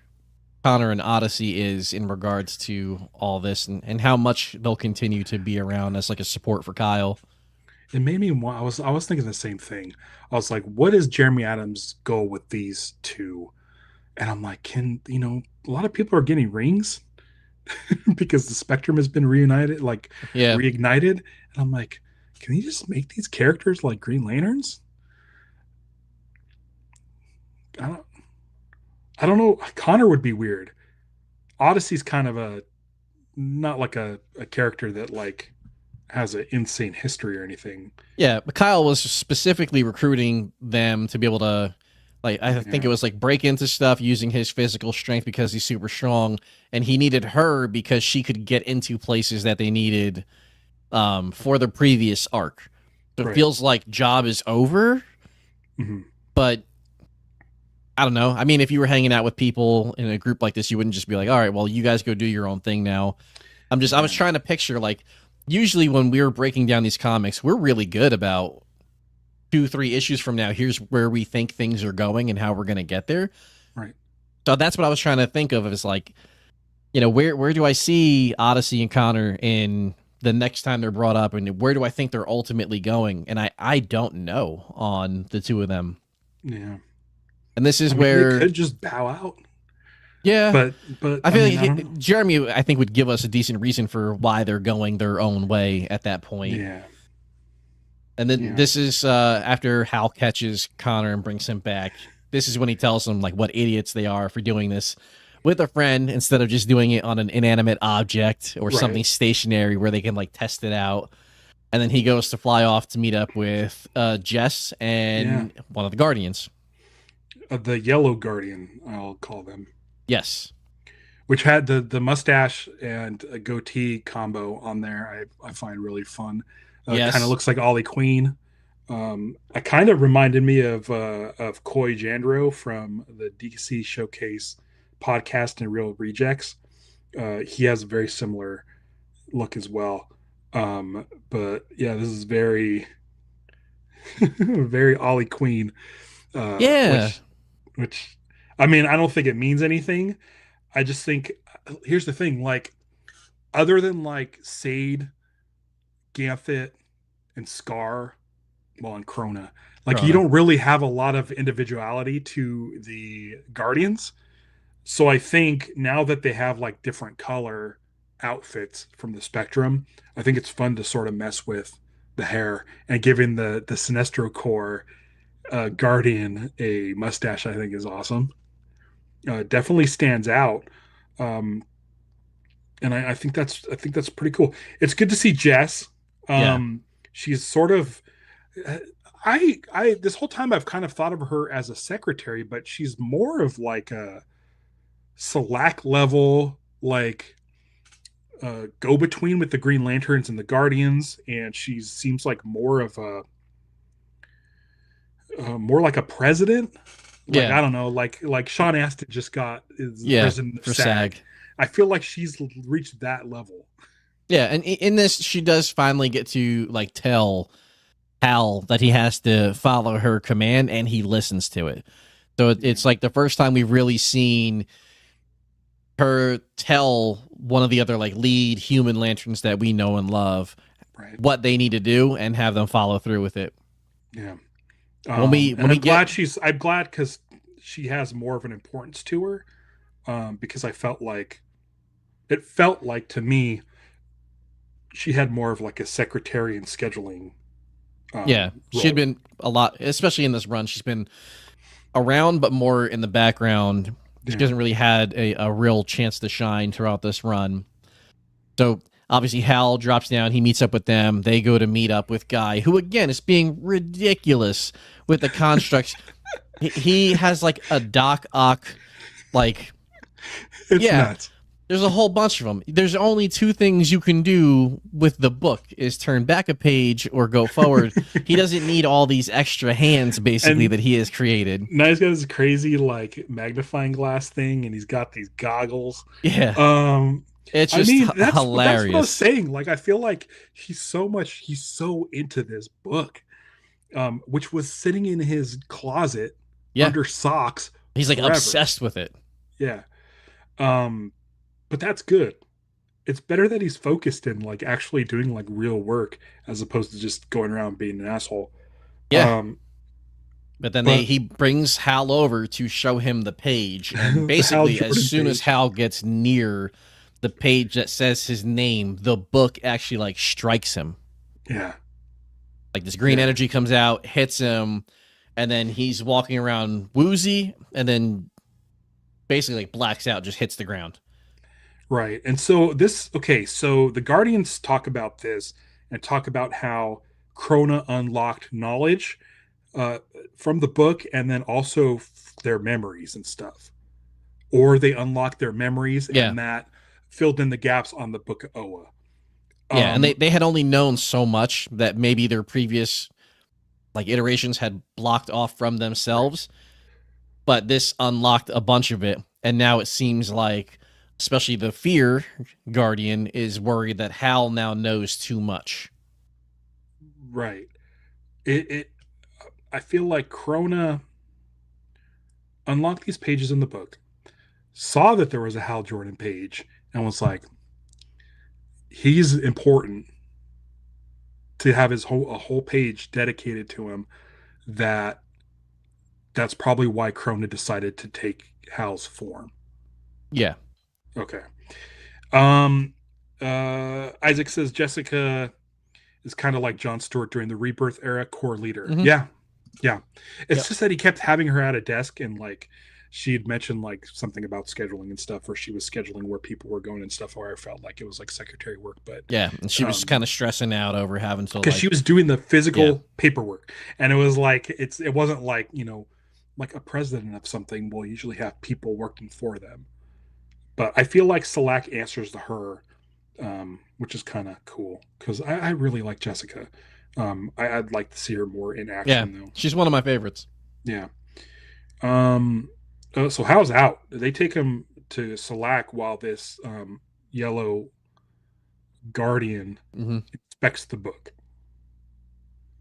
Connor and Odyssey is in regards to all this, and how much they'll continue to be around as like a support for Kyle. It made me want. I was thinking the same thing. I was like, what is Jeremy Adams' goal with these two? And I'm like, a lot of people are getting rings because the spectrum has been reunited, like Yeah, reignited. And I'm like, can you just make these characters like Green Lanterns? I don't, I don't know. Connor would be weird. Odyssey's kind of a not like a character that like has an insane history or anything. yeah. But Kyle was specifically recruiting them to be able to, like, I think it Yeah, was like break into stuff using his physical strength because he's super strong, and he needed her because she could get into places that they needed for the previous arc. So it right. feels like job is over, Hmm. but I don't know. I mean, if you were hanging out with people in a group like this, you wouldn't just be like, all right, well, you guys go do your own thing now. I was Yeah, trying to picture, like, usually when we're breaking down these comics, we're really good about 2, 3 issues from now. Here's where we think things are going and how we're going to get there. right. So that's what I was trying to think of is like, where do I see Odyssey and Connor in the next time they're brought up, and where do I think they're ultimately going? And I don't know on the two of them. Yeah. And this is I mean, they where, could just bow out, yeah, but I I feel mean, I don't like know. Jeremy, I think, would give us a decent reason for why they're going their own way at that point. Yeah, And then yeah, this is after Hal catches Connor and brings him back. This is when he tells them like what idiots they are for doing this with a friend instead of just doing it on an inanimate object or right. something stationary where they can like test it out. And then he goes to fly off to meet up with Jess Yeah. and one of the Guardians. The Yellow Guardian, I'll call them, Yes. which had the mustache and a goatee combo on there. I find really fun. Kind of Yes. looks like Ollie Queen. It kind of reminded me of Coy Jandro from the DC Showcase podcast and Real Rejects. He has a very similar look as well. But yeah, this is very very Ollie Queen, uh, Yeah. which which I mean, I don't think it means anything. I just think here's the thing, like other than like Sade, Ganthet, and Scar, well, and Krona, like you Corona. don't really have a lot of individuality to the Guardians. So I think now that they have like different color outfits from the spectrum, I think it's fun to sort of mess with the hair and giving the Sinestro Corps Guardian a mustache, I think is awesome. Definitely stands out. Um, and I think that's pretty cool. It's good to see Jess. Yeah. She's sort of I this whole time I've kind of thought of her as a secretary, but she's more of like a Slack level, like go between with the Green Lanterns and the Guardians, and she seems like more of a more like a president. Like Yeah. I don't know, like Sean Astin just got is the Yeah. president of For SAG. SAG. I feel like she's reached that level. Yeah, and in this, she does finally get to like tell Hal that he has to follow her command, and he listens to it. So Yeah, it's like the first time we've really seen her tell one of the other like lead human lanterns that we know and love right. what they need to do and have them follow through with it. Yeah. When And we I'm get glad I'm glad because she has more of an importance to her. Because I felt like it felt like to me she had more of like a secretary and scheduling yeah, she'd role. been a lot, especially in this run. She's been around, but more in the background. She Yeah, hasn't really had a real chance to shine throughout this run. So obviously Hal drops down. He meets up with them. They go to meet up with Guy, who again is being ridiculous with the constructs. He has like a Doc Ock, like it's yeah. nuts. There's a whole bunch of them. There's only two things you can do with the book: is turn back a page or go forward. He doesn't need all these extra hands, basically, And that he has created. now he's got this crazy like magnifying glass thing, and he's got these goggles. Yeah, Um, it's I just mean, that's what I was hilarious. saying. Like, I feel like he's so into this book, which was sitting in his closet Yeah, under socks he's like forever. obsessed with it. Yeah. Um, but that's good. It's better that he's focused in like actually doing like real work as opposed to just going around being an asshole. Yeah, Um, but then but he brings Hal over to show him the page, and the Hal basically, as Jordan soon as page. Hal gets near the page that says his name, the book actually like strikes him. Yeah. Like this green Yeah. energy comes out, hits him, and then he's walking around woozy, and then basically like blacks out, just hits the ground. Right. And so okay, so the Guardians talk about this and talk about how Krona unlocked knowledge uh, from the book and then also their memories and stuff. Or they unlocked their memories Yeah, and that filled in the gaps on the book of Oa. yeah, and Um, they had only known so much that maybe their previous like iterations had blocked off from right. themselves, but this unlocked a bunch of it, and now it seems like especially the fear guardian is worried that Hal now knows too much. Right. It I feel like Krona unlocked these pages in the book, saw that there was a Hal Jordan page, and was like, he's important to have a whole page dedicated to him. That that's probably why Krona decided to take Hal's form. Yeah. Okay. Um Isaac says Jessica is kind of like Jon Stewart during the Rebirth era, core leader. Mm-hmm. Yeah. Yeah. It's Yep. just that he kept having her at a desk and like she'd mentioned like something about scheduling and stuff where she was scheduling where people were going and stuff where I felt like it was like secretary work, but Yeah, and she was kind of stressing out over having to because like she was doing the yeah. physical paperwork and it was like it wasn't like like a president of something will usually have people working for them, but I feel like Salak answers to her, which is kind of cool because I really like Jessica. I'd like to see her more in Yeah, action though. she's one of my favorites. Yeah. um so how's out, they take him to Salak while this yellow guardian Mm-hmm. inspects the book.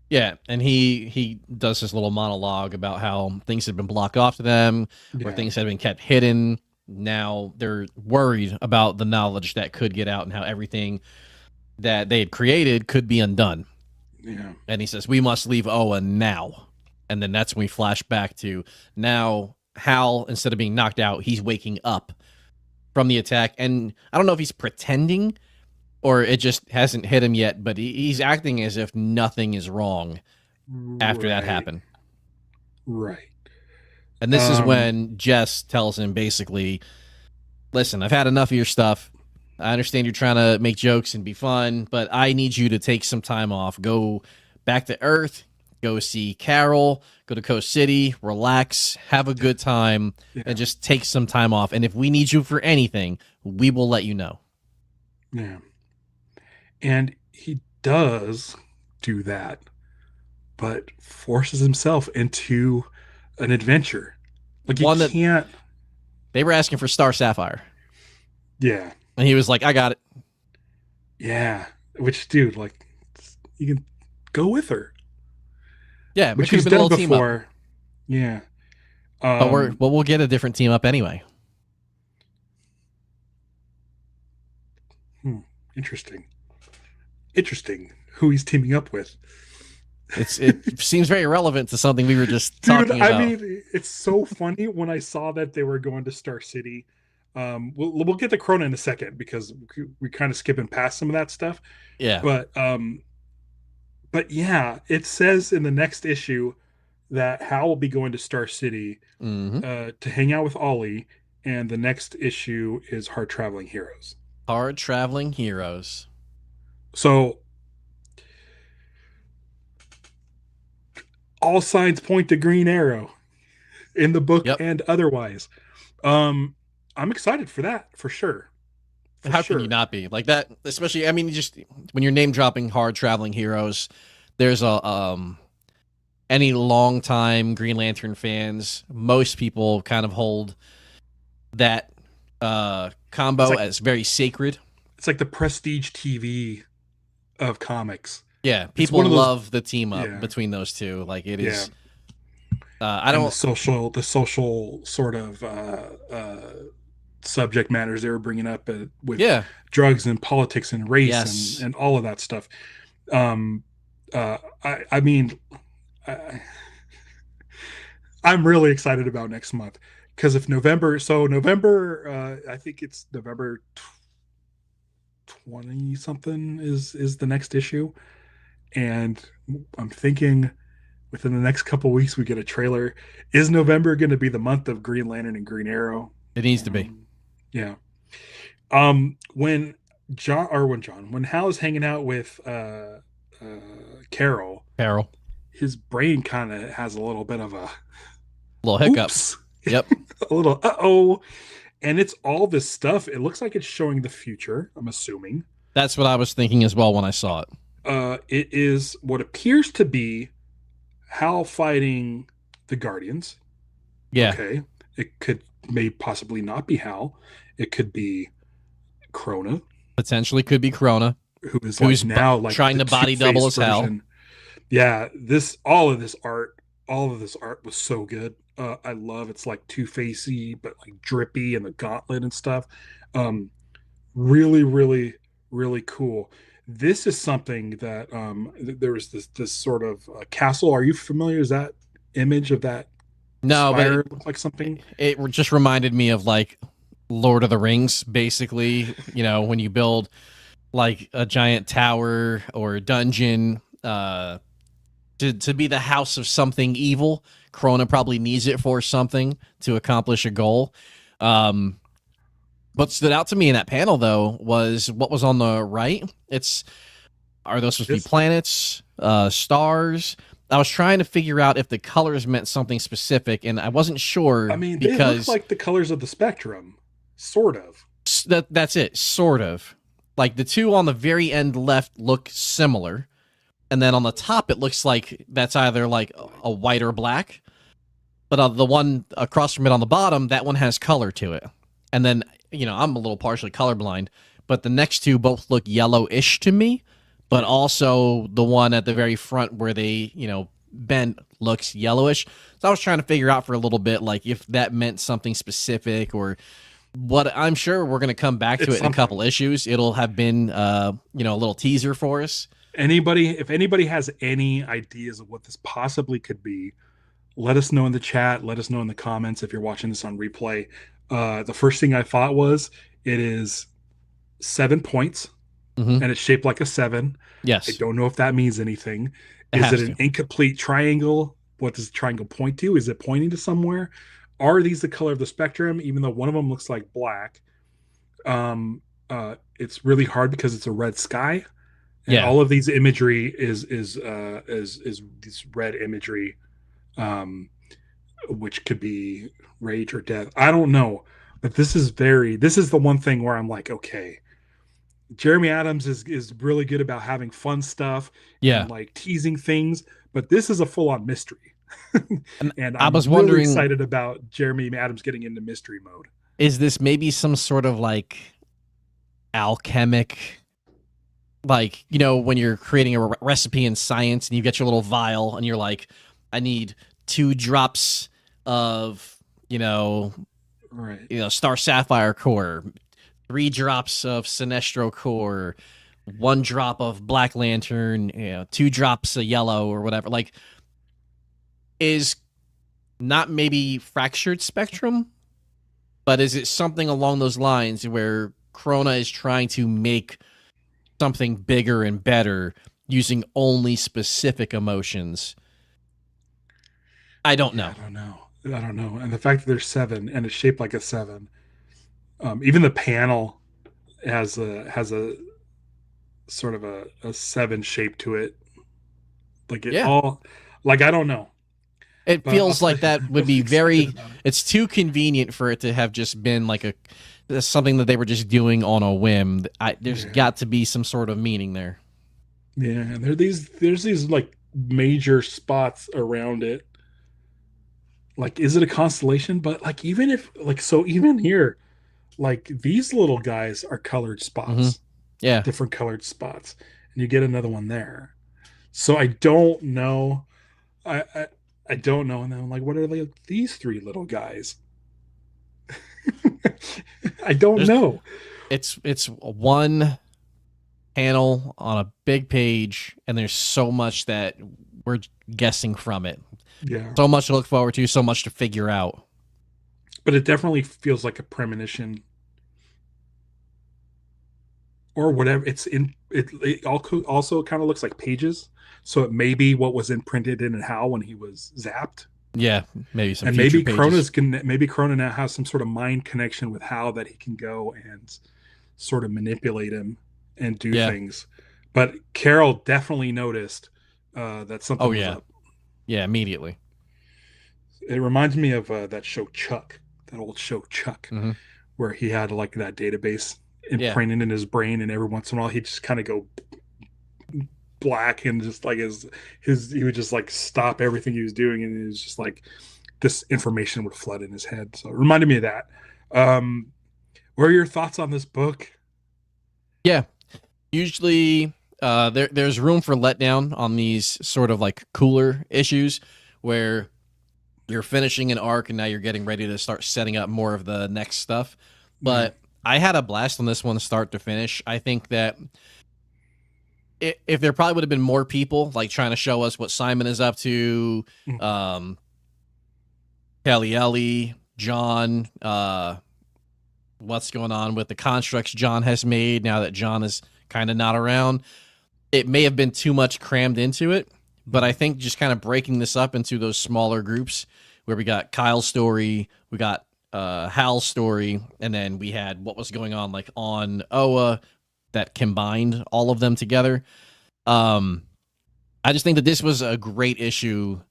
Yeah, and he does this little monologue about how things have been blocked off to them, or Yeah. things have been kept hidden. Now they're worried about the knowledge that could get out and how everything that they had created could be undone. Yeah. And he says, "We must leave Oa now." And then that's when we flash back to now Hal, instead of being knocked out, he's waking up from the attack. And I don't know if he's pretending or it just hasn't hit him yet, but he's acting as if nothing is wrong after that Right. happened. Right. And this is Um, when Jess tells him basically, listen, I've had enough of your stuff. I understand you're trying to make jokes and be fun, but I need you to take some time off. Go back to Earth, go see Carol, go to Coast City, relax, have a good time, yeah. and just take some time off. And if we need you for anything, we will let you know. Yeah. And he does do that, but forces himself into an adventure. Like you One that can't. they were asking for Star Sapphire, Yeah. and he was like, I got it. Yeah. Which, dude, like, you can go with her, Yeah, it which could have he's been a done little team up, before. Yeah. but we'll get a different team up anyway. Hmm, interesting. Interesting who he's teaming up with. It seems very relevant to something we were just Dude, talking I about. mean, it's so funny when I saw that they were going to Star City. We'll get to Corona in a second because we kind of skipping past some of that stuff. Yeah. But but yeah, it says in the next issue that Hal will be going to Star City Mm-hmm. to hang out with Ollie, and the next issue is Hard Traveling Heroes. Hard traveling heroes. So all signs point to Green Arrow in the book Yep. and otherwise. Um, I'm excited for that for sure. For How can you sure. not be like that? Especially, I mean, just when you're name dropping hard traveling heroes, there's a any longtime Green Lantern fans. Most people kind of hold that It's combo like as very sacred. it's like the prestige TV of comics. Yeah, It's one people of those. love the team up Yeah, between those two. Like it yeah, is. I and don't. the social sort of subject matters they were bringing up with Yeah. drugs and politics and race Yes. and all of that stuff. Um, I mean, I, I'm really excited about next month because if November, I think it's November 20 something is the next issue, and I'm thinking within the next couple weeks we get a trailer. Is November going to be the month of Green Lantern and Green Arrow? It needs to be. Yeah. When when Hal is hanging out with Carol, Carol. his brain kind of has a little bit of a Little hiccup. oops, Yep. a little oh, and it's all this stuff. It looks like it's showing the future. I'm assuming. That's what I was thinking as well when I saw it. It is what appears to be Hal fighting the Guardians. Yeah. Okay, it could may possibly not be Hal. It could be Krona, Potentially could be Corona, who is like who's now like trying the to Two body double Face as Hal. version. Yeah, this all of this art was so good. I love it's like Two Facey, but like drippy and the gauntlet and stuff. Um, really, really, really cool. This is something that there was this sort of castle. Are you familiar? Is that image of that No, but spire look like something? it just reminded me of like Lord of the Rings, basically. You know, when you build like a giant tower or a dungeon to be the house of something evil, Krona probably needs it for something to accomplish a goal. Um, what stood out to me in that panel though was what was on the right. It's Are those supposed to be This, planets, stars? I was trying to figure out if the colors meant something specific, and I wasn't I sure mean, they look because like the colors of the spectrum, sort of. that's it, sort of. Like the two on the very end left look similar, and then on the top it looks like that's either like a white or black. But the one across from it on the bottom, that one has color to it. And then I'm a little partially colorblind, but the next two both look yellowish to me. But Yeah. also the one at the very front where they bent looks yellowish. So I was trying to figure out for a little bit like if that meant something specific or what. I'm sure we're going to come back to It's it in a something. couple issues. It'll have been a little teaser for us. If anybody has any ideas of what this possibly could be, let us know in the chat. Let us know in the comments if you're watching this on replay. The first thing I thought was it is 7 points Hmm. and it's shaped like a seven. I Yes, don't know if that means anything. it Is it has an to. incomplete triangle? What does the triangle point to? Is it pointing to somewhere? Are these the color of the spectrum? Even though one of them looks like black, it's really hard because it's a red sky, and Yeah, all of these imagery is this red imagery, um, which could be rage or death. I don't know, but this is the one thing where I'm like, okay, Jeremy Adams is really good about having fun stuff yeah. and like teasing things, but this is a full on mystery. And And I I'm was really wondering, excited about Jeremy Adams getting into mystery mode. is this maybe some sort of like alchemic, like, when you're creating a recipe in science and you get your little vial and you're like, I need 2 drops of, you know, Right. star sapphire core, 3 drops of sinestro core, 1 drop of black lantern, 2 drops of yellow or whatever. Like, is not maybe fractured spectrum, but is it something along those lines where Krona is trying to make something bigger and better using only specific emotions? I don't Yeah, know. I don't know. I don't know. And the fact that there's seven and it's shaped like a seven, even the panel has a sort of a seven shape to it. Like it Yeah. all, like I don't know, It but I'll feels tell like you, that I'm would really be excited very, about it. it's too convenient for it to have just been like something that they were just doing on a whim. There's Yeah, got to be some sort of meaning there. yeah. And there's these like major spots around it. Like, is it a constellation? But like, even if like, so even here, like these little guys are colored Hmm. spots, Yeah. different colored spots, and you get another one there. So I don't know. I I don't know. And then I'm like, what are these three little guys? I don't There's know. it's one panel on a big page, and there's so much that we're guessing from it. Yeah, So much to look forward to, so much to figure out. but it definitely feels like a premonition or whatever. It's in it. It also kind of looks like pages, so it may be what was imprinted in Hal when he was zapped. Yeah, maybe some And future pages. maybe Krona now has some sort of mind connection with Hal that he can go and sort of manipulate him and do Yeah. things. But Carol definitely noticed that Oh something was yeah. up. Yeah, immediately. It reminds me of that show Chuck, that old show Chuck, Hmm. where he had like that database Yeah. imprinted in his brain, and every once in a while he'd just kind of go black and just like his he would just like stop everything he was doing, and it was just like this information would flood in his head. So it reminded me of that. Um, what are your thoughts on this book? Yeah. Usually there's room for letdown on these sort of like cooler issues where you're finishing an arc and now you're getting ready to start setting up more of the next stuff. Yeah, But I had a blast on this one start to finish. I think that if there probably would have been more people like trying to show us what Simon is up to, mm-hmm. um, Kelly Ellie, John, what's going on with the constructs John has made now that John is kind of not around. It may have been too much crammed into it, but I think just kind of breaking this up into those smaller groups where we got Kyle's story, we got Hal's story, and then we had what was going on like on Oa that combined all of them together. Um, I just think that this was a great issue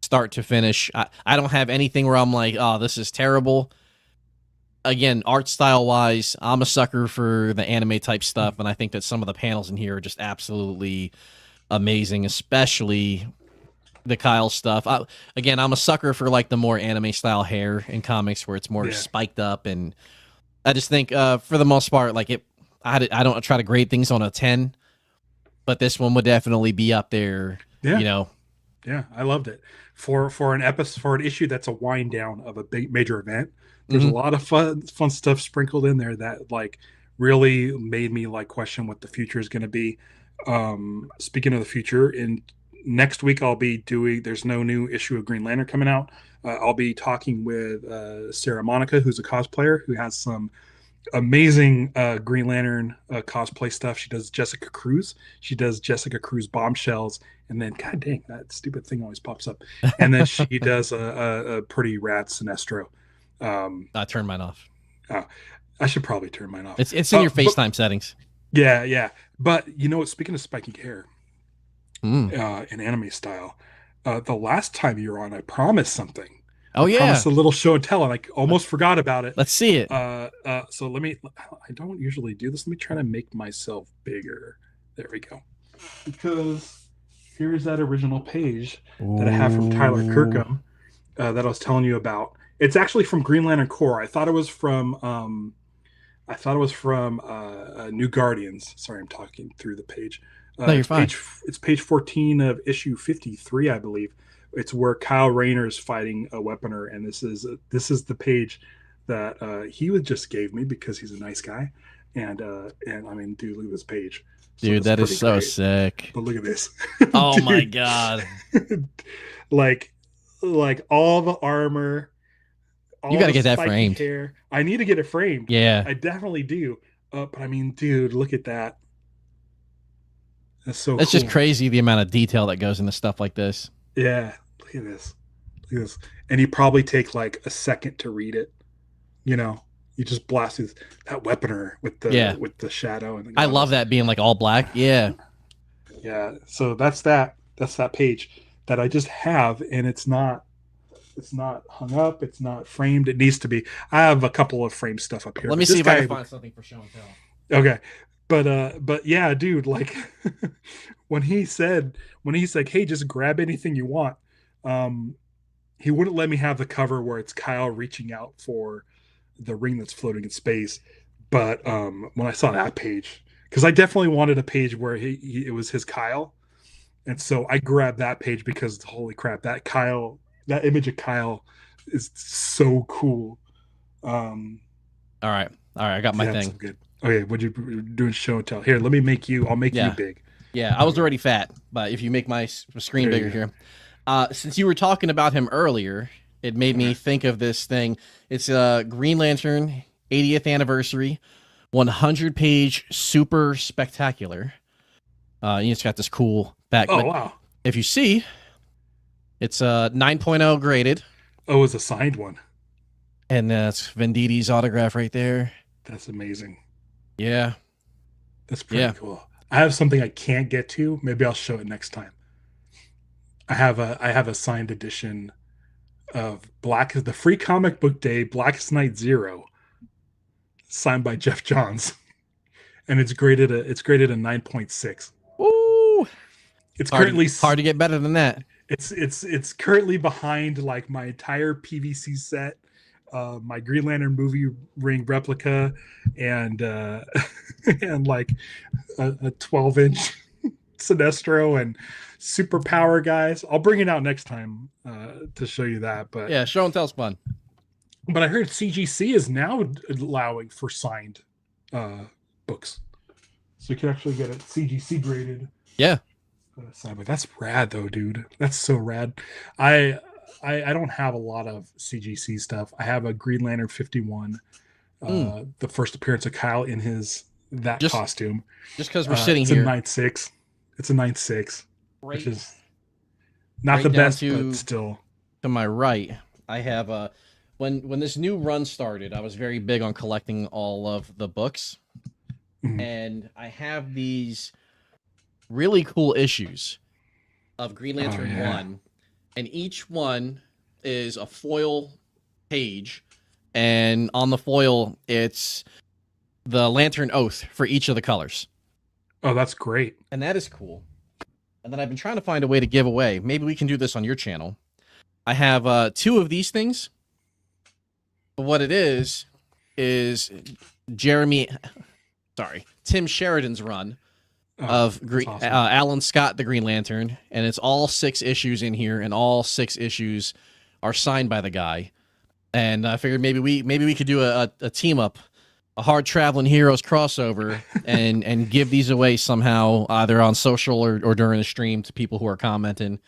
start to finish. I don't have anything where I'm like, oh, this is terrible. Again, art style wise, I'm a sucker for the anime type stuff, and I think that some of the panels in here are just absolutely amazing, especially the Kyle stuff. Again, I'm a sucker for like the more anime style hair in comics where it's more Yeah, spiked up, and I just think for the most part, like it, I don't try to grade things on a 10, but this one would definitely be up there. yeah, You know, yeah. I loved it for an episode for an issue that's a wind down of a big major event. There's a hmm lot of fun stuff sprinkled in there that like really made me like question what the future is going to be. Speaking of the future, in next week I'll be doing. There's no new issue of Green Lantern coming out. I'll be talking with Sarah Monica, who's a cosplayer who has some amazing Green Lantern cosplay stuff. She does Jessica Cruz. She does Jessica Cruz bombshells, and then God dang, that stupid thing always pops up. And then she does a pretty rad Sinestro. I turned mine off. Uh, I should probably turn mine off. It's in your But FaceTime settings. yeah, yeah. But you know what? Speaking of spiky hair, Mm. in anime style, the last time you were on, I promised something. I Oh yeah, promised a little show and tell, and I almost forgot about it. let's see it. So let me. I don't usually do this. Let me try to make myself bigger. There we go. Because here's that original page that I have from Tyler Ooh. Kirkham that I was telling you about. It's actually from Green Lantern Corps. I thought it was from. New Guardians. Sorry, I'm talking through the page. No, you're fine. It's page 14 of issue 53, I believe. It's where Kyle Rayner is fighting a weaponer, and this is the page that he would just gave me because he's a nice guy, and I mean, dude, look at this page. So Dude, it's that is pretty so great. sick. But look at this, Oh my dude. god. like, like all the armor, You all got to the get that spiky framed. hair. I need to get it framed. Yeah. I definitely do. But I mean, dude, look at that. That's so That's just cool. crazy the amount of detail that goes into stuff like this. Yeah, look at this. Look at this. And you probably take like a second to read it. You know, you just blast through that weaponer Yeah. with the shadow and the I love goggles. that being like all black. Yeah. Yeah. So that's that. That's that page that I just have, and it's not hung up. It's not framed. It needs to be. I have a couple of frame stuff up here, Let me but see this if I can guy. find something for show and tell. Okay. But yeah, dude, like when he's like, "Hey, just grab anything you want." Um he wouldn't let me have the cover where it's Kyle reaching out for the ring that's floating in space. But when I saw that page, cuz I definitely wanted a page where it was his Kyle. And so I grabbed that page because holy crap, that image of Kyle is so cool. Um All right. All right. I got my yeah, it's so thing. good. Okay, what you doing show and tell? Here, let me make you. I'll make you Yeah. big. Yeah. I was already fat, but if you make my screen There bigger you go. here. Since you were talking about him earlier, it made me Okay. think of this thing. It's a Green Lantern 80th anniversary, 100-page super spectacular. It's got this cool back, Oh but wow. if you see, it's a 9.0 graded, Oh, it's a signed one. and that's Vendidi's autograph right there. That's amazing. Yeah, That's pretty yeah. cool. I have something I can't get to. Maybe I'll show it next time. I have a signed edition of the Free Comic Book Day Blackest Night Zero, signed by Jeff Johns, and it's graded a 9.6. Ooh, It's hard currently hard to get better than that. it's currently behind like my entire PVC set, my Green Lantern movie ring replica, and and like a 12-inch Sinestro and superpower guys. I'll bring it out next time to show you that. But Yeah, show and tell's fun. but I heard CGC is now allowing for signed uh, books, so you can actually get it CGC graded. Yeah. But that's rad though, dude. That's so rad. I I don't have a lot of CGC stuff. I have a Green Lantern 51, Mm. the first appearance of Kyle in his that Just costume. just because we're sitting It's a here, 9.6. It's a 9.6, which right, is not right the down best, but still. to my right, I have when this new run started, I was very big on collecting all of the books, Mhm. and I have these really cool issues of Green Oh Lantern yeah. 1, and each one is a foil page, and on the foil it's the Lantern Oath for each of the colors. Oh, that's great. And that is cool. And then I've been trying to find a way to give away. Maybe we can do this on your channel. I have two of these things. But what it is Tim Sheridan's run Oh, of that's awesome. Alan Scott, the Green Lantern, and it's all 6 issues in here, and all 6 issues are signed by the guy. And I figured maybe we could do a team up, a hard traveling heroes crossover, and give these away somehow, either on social or during the stream to people who are commenting.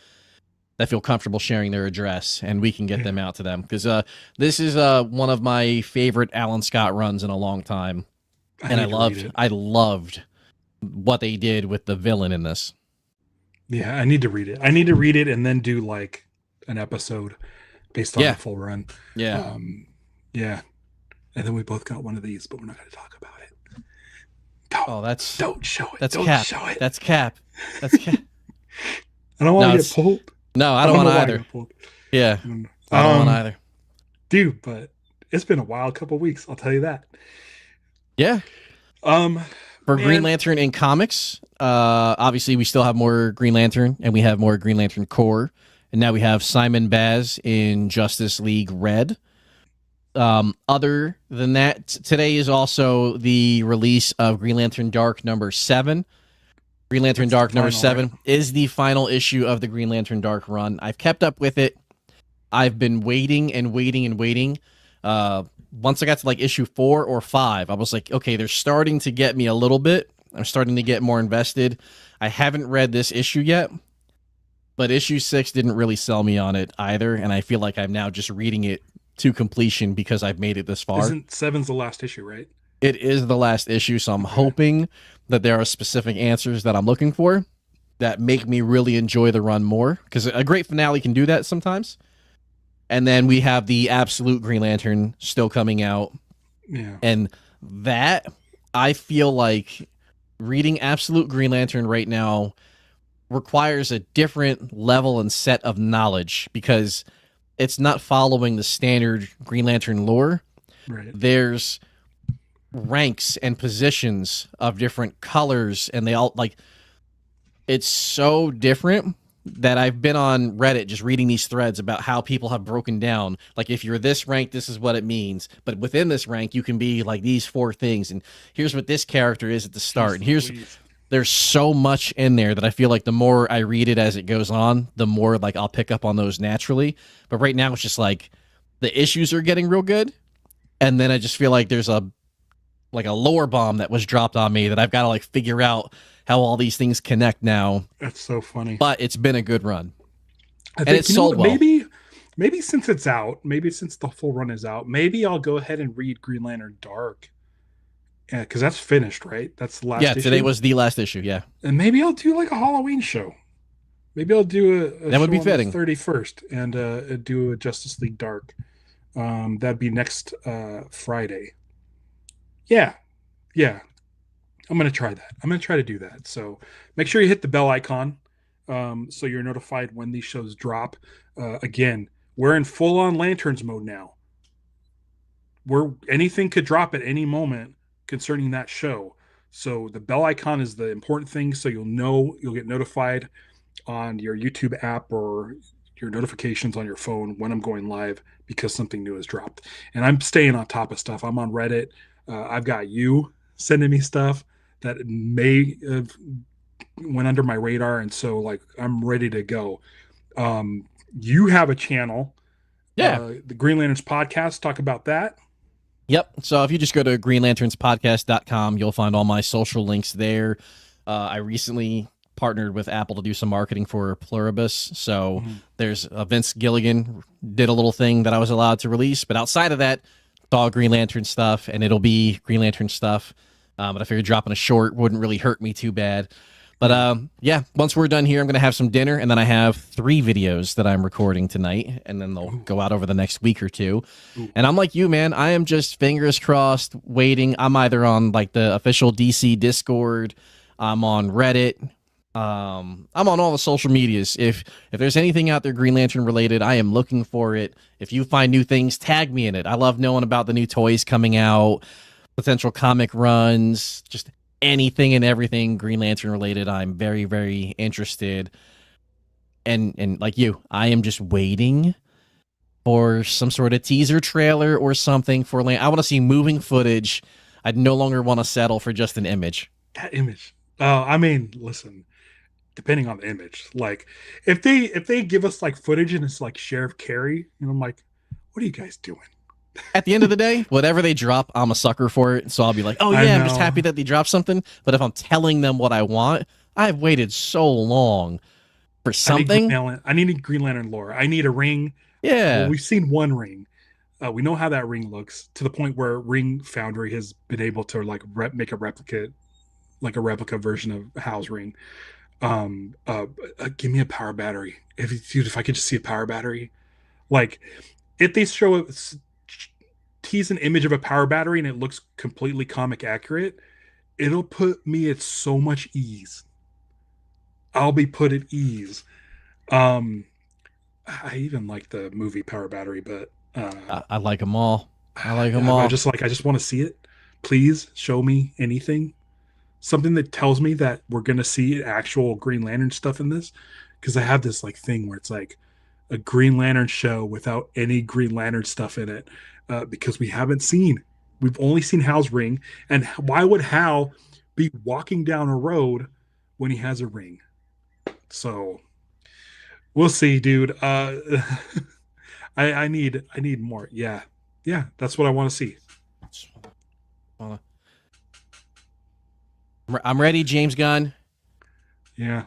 that feel comfortable sharing their address, and we can get Yeah, them out to them, because this is one of my favorite Alan Scott runs in a long time, I and need to read it. I loved what they did with the villain in this. Yeah, I need to read it. I need to read it and then do like an episode based on the Yeah, full run. yeah. Um, yeah, and then we both got one of these, but we're not going to talk about it. Oh, Don't show it. that's Don't Cap. show it. That's Cap. That's Cap. I don't want No, to get it's pulled. no. I I don't don't want know why I either. got pulled. Yeah, I don't know. I don't want either. Dude, but it's been a wild couple weeks. I'll tell you that. Yeah. Um, For Green man, Lantern in comics, obviously we still have more Green Lantern, and we have more Green Lantern Corps, and now we have Simon Baz in Justice League Red. Other than that, today is also the release of Green Lantern Dark #7. Green Lantern that's the Dark number final, 7 right? is the final issue of the Green Lantern Dark run. I've kept up with it. I've been waiting and waiting and waiting. Once I got to like issue 4 or 5, I was like, okay, they're starting to get me a little bit. I'm starting to get more invested. I haven't read this issue yet, but issue 6 didn't really sell me on it either, and I feel like I'm now just reading it to completion because I've made it this far. Isn't seven's the last issue, right? It is the last issue, so I'm Okay. hoping that there are specific answers that I'm looking for that make me really enjoy the run more, because a great finale can do that sometimes. And then we have the Absolute Green Lantern still coming out, Yeah. and that, I feel like reading Absolute Green Lantern right now requires a different level and set of knowledge, because it's not following the standard Green Lantern lore. Right. There's ranks and positions of different colors, and they all like, it's so different that I've been on Reddit just reading these threads about how people have broken down, like, if you're this rank, this is what it means, but within this rank you can be like these 4 things, and here's what this character is at the start, and here's, there's so much in there that I feel like the more I read it as it goes on, the more like I'll pick up on those naturally. But right now it's just like the issues are getting real good, and then I just feel like there's a lore bomb that was dropped on me that I've got to like figure out how all these things connect now. That's so funny. But it's been a good run. I And it's sold well. Maybe since it's out, maybe since the full run is out, maybe I'll go ahead and read Green Lantern Dark. Yeah, because that's finished, right? That's the last Yeah, issue. today was the last issue. Yeah. And maybe I'll do like a Halloween show. Maybe I'll do a That would show be on fitting. the 31st and do a Justice League Dark. That'd be next Friday. Yeah. Yeah. I'm going to try that. I'm going to try to do that. So make sure you hit the bell icon so you're notified when these shows drop. Again, we're in full on Lanterns mode now. Anything could drop at any moment concerning that show. So the bell icon is the important thing, so you'll get notified on your YouTube app or your notifications on your phone when I'm going live because something new has dropped. And I'm staying on top of stuff. I'm on Reddit. I've got you sending me stuff that may have went under my radar, and so like I'm ready to go. You have a channel, the Green Lanterns podcast. Talk about that. Yep. So if you just go to greenlanternspodcast.com, you'll find all my social links there. I recently partnered with Apple to do some marketing for Pluribus. So there's Vince Gilligan did a little thing that I was allowed to release. But outside of that, it's all Green Lantern stuff, and it'll be Green Lantern stuff. But I figured dropping a short wouldn't really hurt me too bad. But yeah, once we're done here, I'm going to have some dinner, and then I have 3 videos that I'm recording tonight, and then they'll go out over the next week or 2. And I'm like you, man. I am just fingers crossed waiting. I'm either on like the official DC Discord, I'm on Reddit, I'm on all the social medias. If there's anything out there Green Lantern related, I am looking for it. If you find new things, tag me in it. I love knowing about the new toys coming out, potential comic runs, just anything and everything Green Lantern related. I'm very, very interested. And like you, I am just waiting for some sort of teaser trailer or something for I want to see moving footage. I'd no longer want to settle for just an image. That image. I mean, listen, depending on the image, like if they give us like footage and it's like Sheriff Carey, and I'm like, what are you guys doing? At the end of the day, whatever they drop, I'm a sucker for it. So I'll be like, oh yeah, I'm just happy that they dropped something. But if I'm telling them what I want, I've waited so long. for I need something. I need Green Lantern lore. I need a ring. Well, Yeah. we've seen one ring. We know how that ring looks to the point where Ring Foundry has been able to like make a replica version of Hal's ring. Um, uh, Give me a power battery. If I could just see a power battery, like if they tease an image of a power battery and it looks completely comic accurate, it'll put me at so much ease. I'll be put at ease. Um, I even like the movie Power Battery, but I like them all. I like them I all. just like I just want to see it. Please show me anything, something that tells me that we're gonna see actual Green Lantern stuff in this, because I have this like thing where it's like a Green Lantern show without any Green Lantern stuff in it, because we've only seen Hal's ring, and why would Hal be walking down a road when he has a ring? So we'll see, dude. I need more. Yeah, yeah, that's what I want to see. I'm ready, James Gunn. Yeah,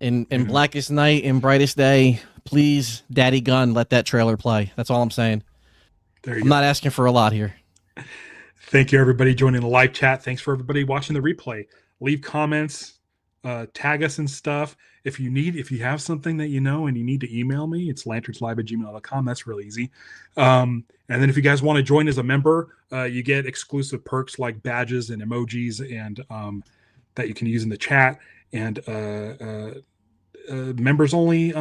In yeah. Blackest Night, in Brightest Day, please, Daddy Gunn, let that trailer play. That's all I'm saying. There you I'm go. not asking for a lot here. Thank you, everybody, joining the live chat. Thanks for everybody watching the replay. Leave comments, tag us and stuff. If you have something that you know and you need to email me, it's lanternslive@gmail.com. That's really easy. And then if you guys want to join as a member, you get exclusive perks like badges and emojis and that you can use in the chat and members only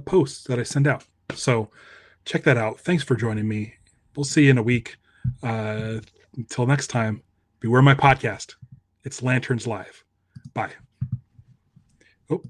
posts that I send out. So check that out. Thanks for joining me. We'll see you in a week. Until next time, beware my podcast. It's Lanterns Live. Bye. Oh.